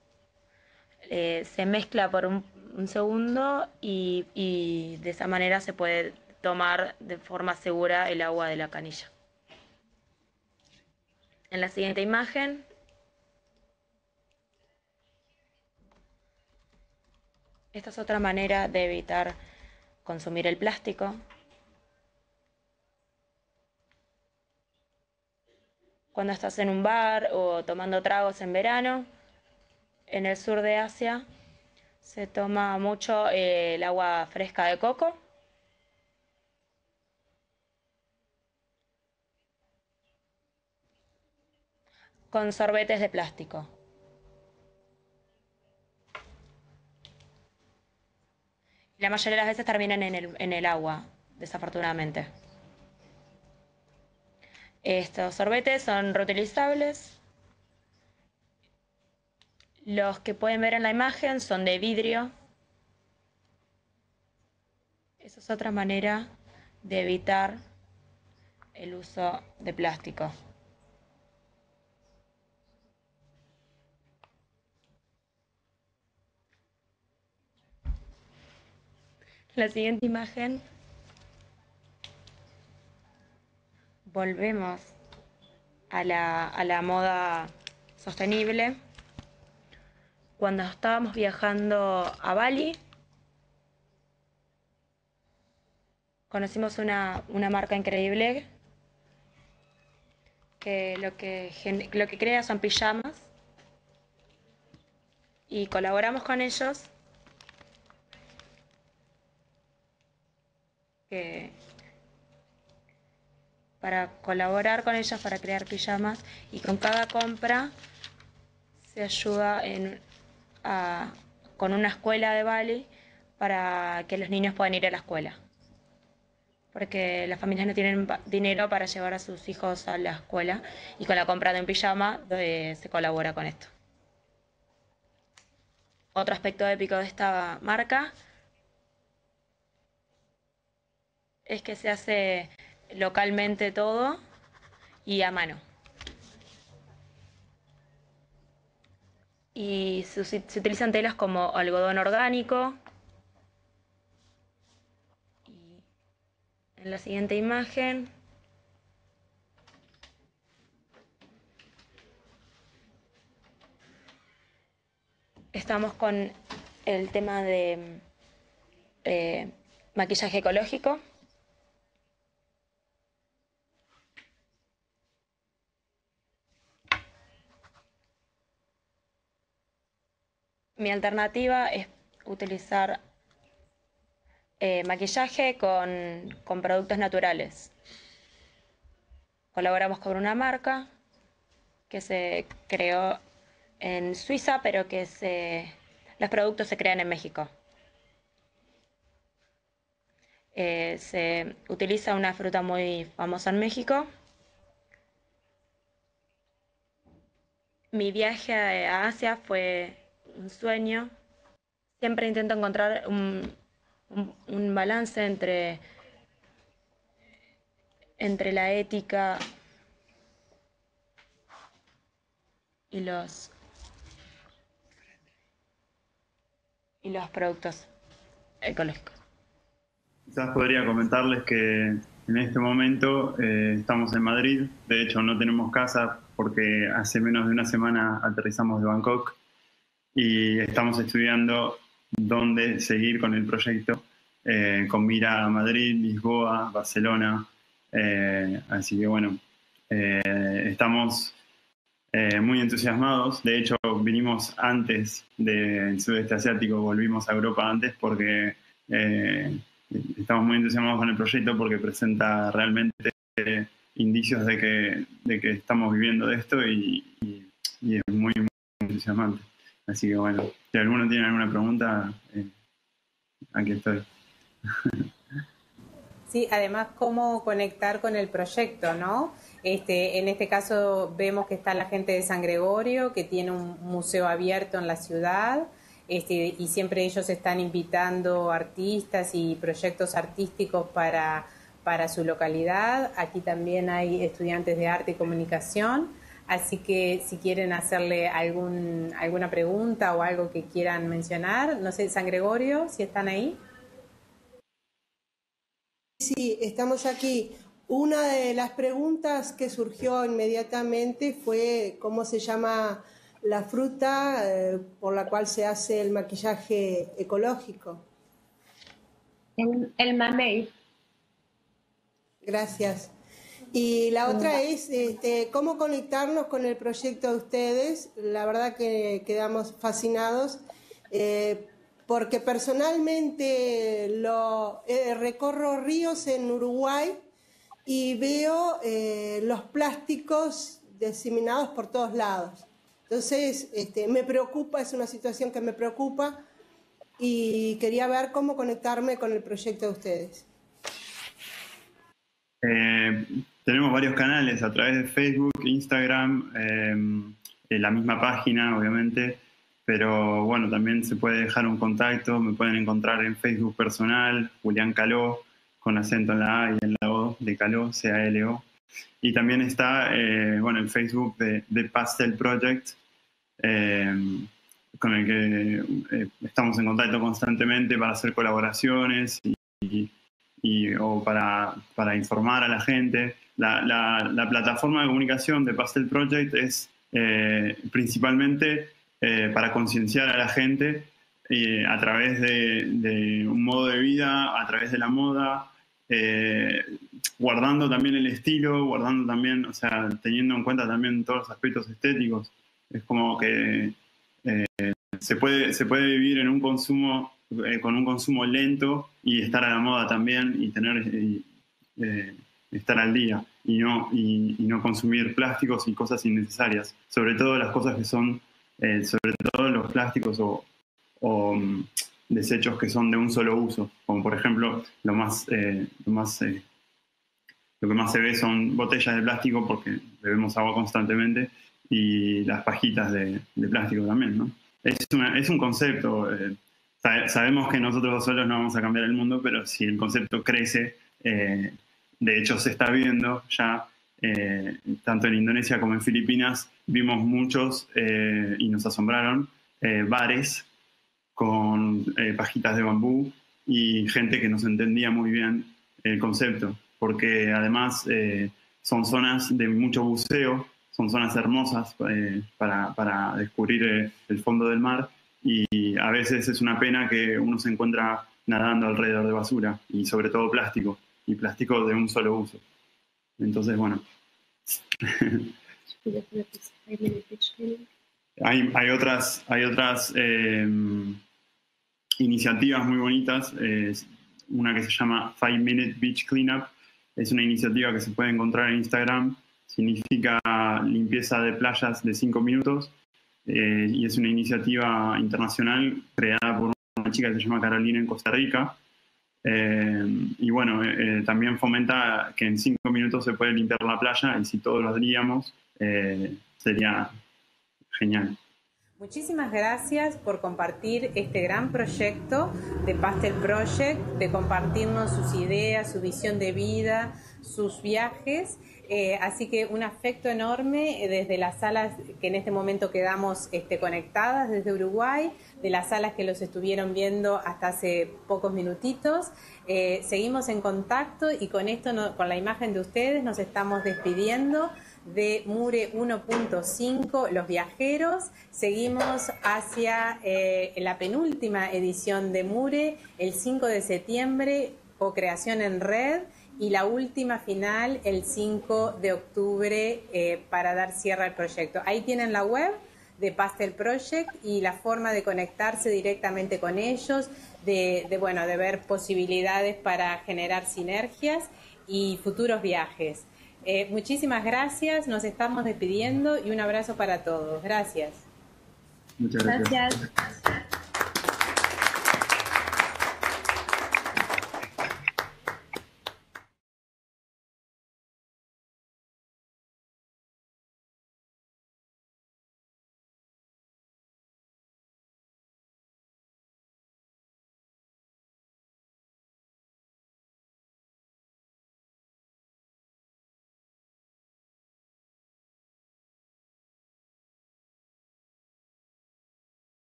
Se mezcla por un segundo y de esa manera se puede tomar de forma segura el agua de la canilla. En la siguiente imagen esta es otra manera de evitar consumir el plástico. Cuando estás en un bar o tomando tragos en verano, en el sur de Asia se toma mucho el agua fresca de coco. Con sorbetes de plástico. La mayoría de las veces terminan en el agua, desafortunadamente. Estos sorbetes son reutilizables. Los que pueden ver en la imagen son de vidrio. Esa es otra manera de evitar el uso de plástico. La siguiente imagen, volvemos a la moda sostenible. Cuando estábamos viajando a Bali, conocimos una marca increíble que lo que crea son pijamas y colaboramos con ellos para colaborar con ellas para crear pijamas, y con cada compra se ayuda con una escuela de Bali para que los niños puedan ir a la escuela, porque las familias no tienen dinero para llevar a sus hijos a la escuela, y con la compra de un pijama se colabora con esto. Otro aspecto épico de esta marca es que se hace localmente todo y a mano. Y se utilizan telas como algodón orgánico. Y en la siguiente imagen estamos con el tema de maquillaje ecológico. Mi alternativa es utilizar maquillaje con productos naturales. colaboramos con una marca que se creó en Suiza, pero que los productos se crean en México. Se utiliza una fruta muy famosa en México. Mi viaje a Asia fue un sueño. Siempre intento encontrar un balance entre la ética y los productos ecológicos. Quizás podría comentarles que en este momento estamos en Madrid. De hecho, no tenemos casa porque hace menos de una semana aterrizamos de Bangkok y estamos estudiando dónde seguir con el proyecto, con mira a Madrid, Lisboa, Barcelona. Así que bueno, estamos muy entusiasmados. De hecho, vinimos antes del sudeste asiático, volvimos a Europa antes porque estamos muy entusiasmados con el proyecto porque presenta realmente indicios de que estamos viviendo de esto y es muy, muy entusiasmante. Así que bueno, si alguno tiene alguna pregunta, aquí estoy. Sí, además, cómo conectar con el proyecto, ¿no? En este caso vemos que está la gente de San Gregorio, que tiene un museo abierto en la ciudad, y siempre ellos están invitando artistas y proyectos artísticos para su localidad. Aquí también hay estudiantes de arte y comunicación, así que si quieren hacerle alguna pregunta o algo que quieran mencionar, no sé, San Gregorio, si están ahí. Sí, estamos aquí. Una de las preguntas que surgió inmediatamente fue cómo se llama la fruta por la cual se hace el maquillaje ecológico. El mamey. Gracias. Y la otra es cómo conectarnos con el proyecto de ustedes. La verdad que quedamos fascinados. Porque personalmente recorro ríos en Uruguay y veo los plásticos diseminados por todos lados. Entonces, me preocupa, es una situación que me preocupa y quería ver cómo conectarme con el proyecto de ustedes. Tenemos varios canales a través de Facebook, Instagram, la misma página, obviamente. Pero bueno, también se puede dejar un contacto, me pueden encontrar en Facebook personal, Julián Caló, con acento en la A y en la O, de Caló, C-A-L-O. Y también está el Facebook de Pastel Project, con el que estamos en contacto constantemente para hacer colaboraciones o para informar a la gente. La plataforma de comunicación de Pastel Project es principalmente para concienciar a la gente a través de un modo de vida, a través de la moda, guardando también el estilo, guardando también, o sea, teniendo en cuenta también todos los aspectos estéticos. Es como que se puede vivir en un consumo, con un consumo lento y estar a la moda también y estar al día y no consumir plásticos y cosas innecesarias, sobre todo las cosas que son sobre todo los plásticos o desechos que son de un solo uso, como por ejemplo lo que más se ve son botellas de plástico porque bebemos agua constantemente y las pajitas de plástico también, ¿no? Es un concepto, sabemos que nosotros solos no vamos a cambiar el mundo, pero si el concepto crece, de hecho se está viendo ya, tanto en Indonesia como en Filipinas, vimos muchos y nos asombraron bares con pajitas de bambú y gente que nos entendía muy bien el concepto, porque además son zonas de mucho buceo, son zonas hermosas para descubrir el fondo del mar y a veces es una pena que uno se encuentra nadando alrededor de basura y sobre todo plástico, y plástico de un solo uso. Entonces, bueno. Hay otras iniciativas muy bonitas. Una que se llama 5 Minute Beach Cleanup. Es una iniciativa que se puede encontrar en Instagram significa limpieza de playas de 5 minutos, y es una iniciativa internacional creada por una chica que se llama Carolina en Costa Rica. Y bueno, también fomenta que en 5 minutos se puede limpiar la playa, y si todos lo haríamos, sería genial. Muchísimas gracias por compartir este gran proyecto de Pastel Project, de compartirnos sus ideas, su visión de vida, sus viajes. Así que un afecto enorme desde las salas que en este momento quedamos conectadas desde Uruguay, de las salas que los estuvieron viendo hasta hace pocos minutitos. Seguimos en contacto y con esto, con la imagen de ustedes, nos estamos despidiendo de Mure 1.5, Los Viajeros. Seguimos hacia la penúltima edición de Mure, el 5 de septiembre, co-creación en red, y la última final el 5 de octubre para dar cierre al proyecto. Ahí tienen la web de Pastel Project y la forma de conectarse directamente con ellos, de ver posibilidades para generar sinergias y futuros viajes. Muchísimas gracias, nos estamos despidiendo y un abrazo para todos. Gracias. Muchas gracias. Gracias.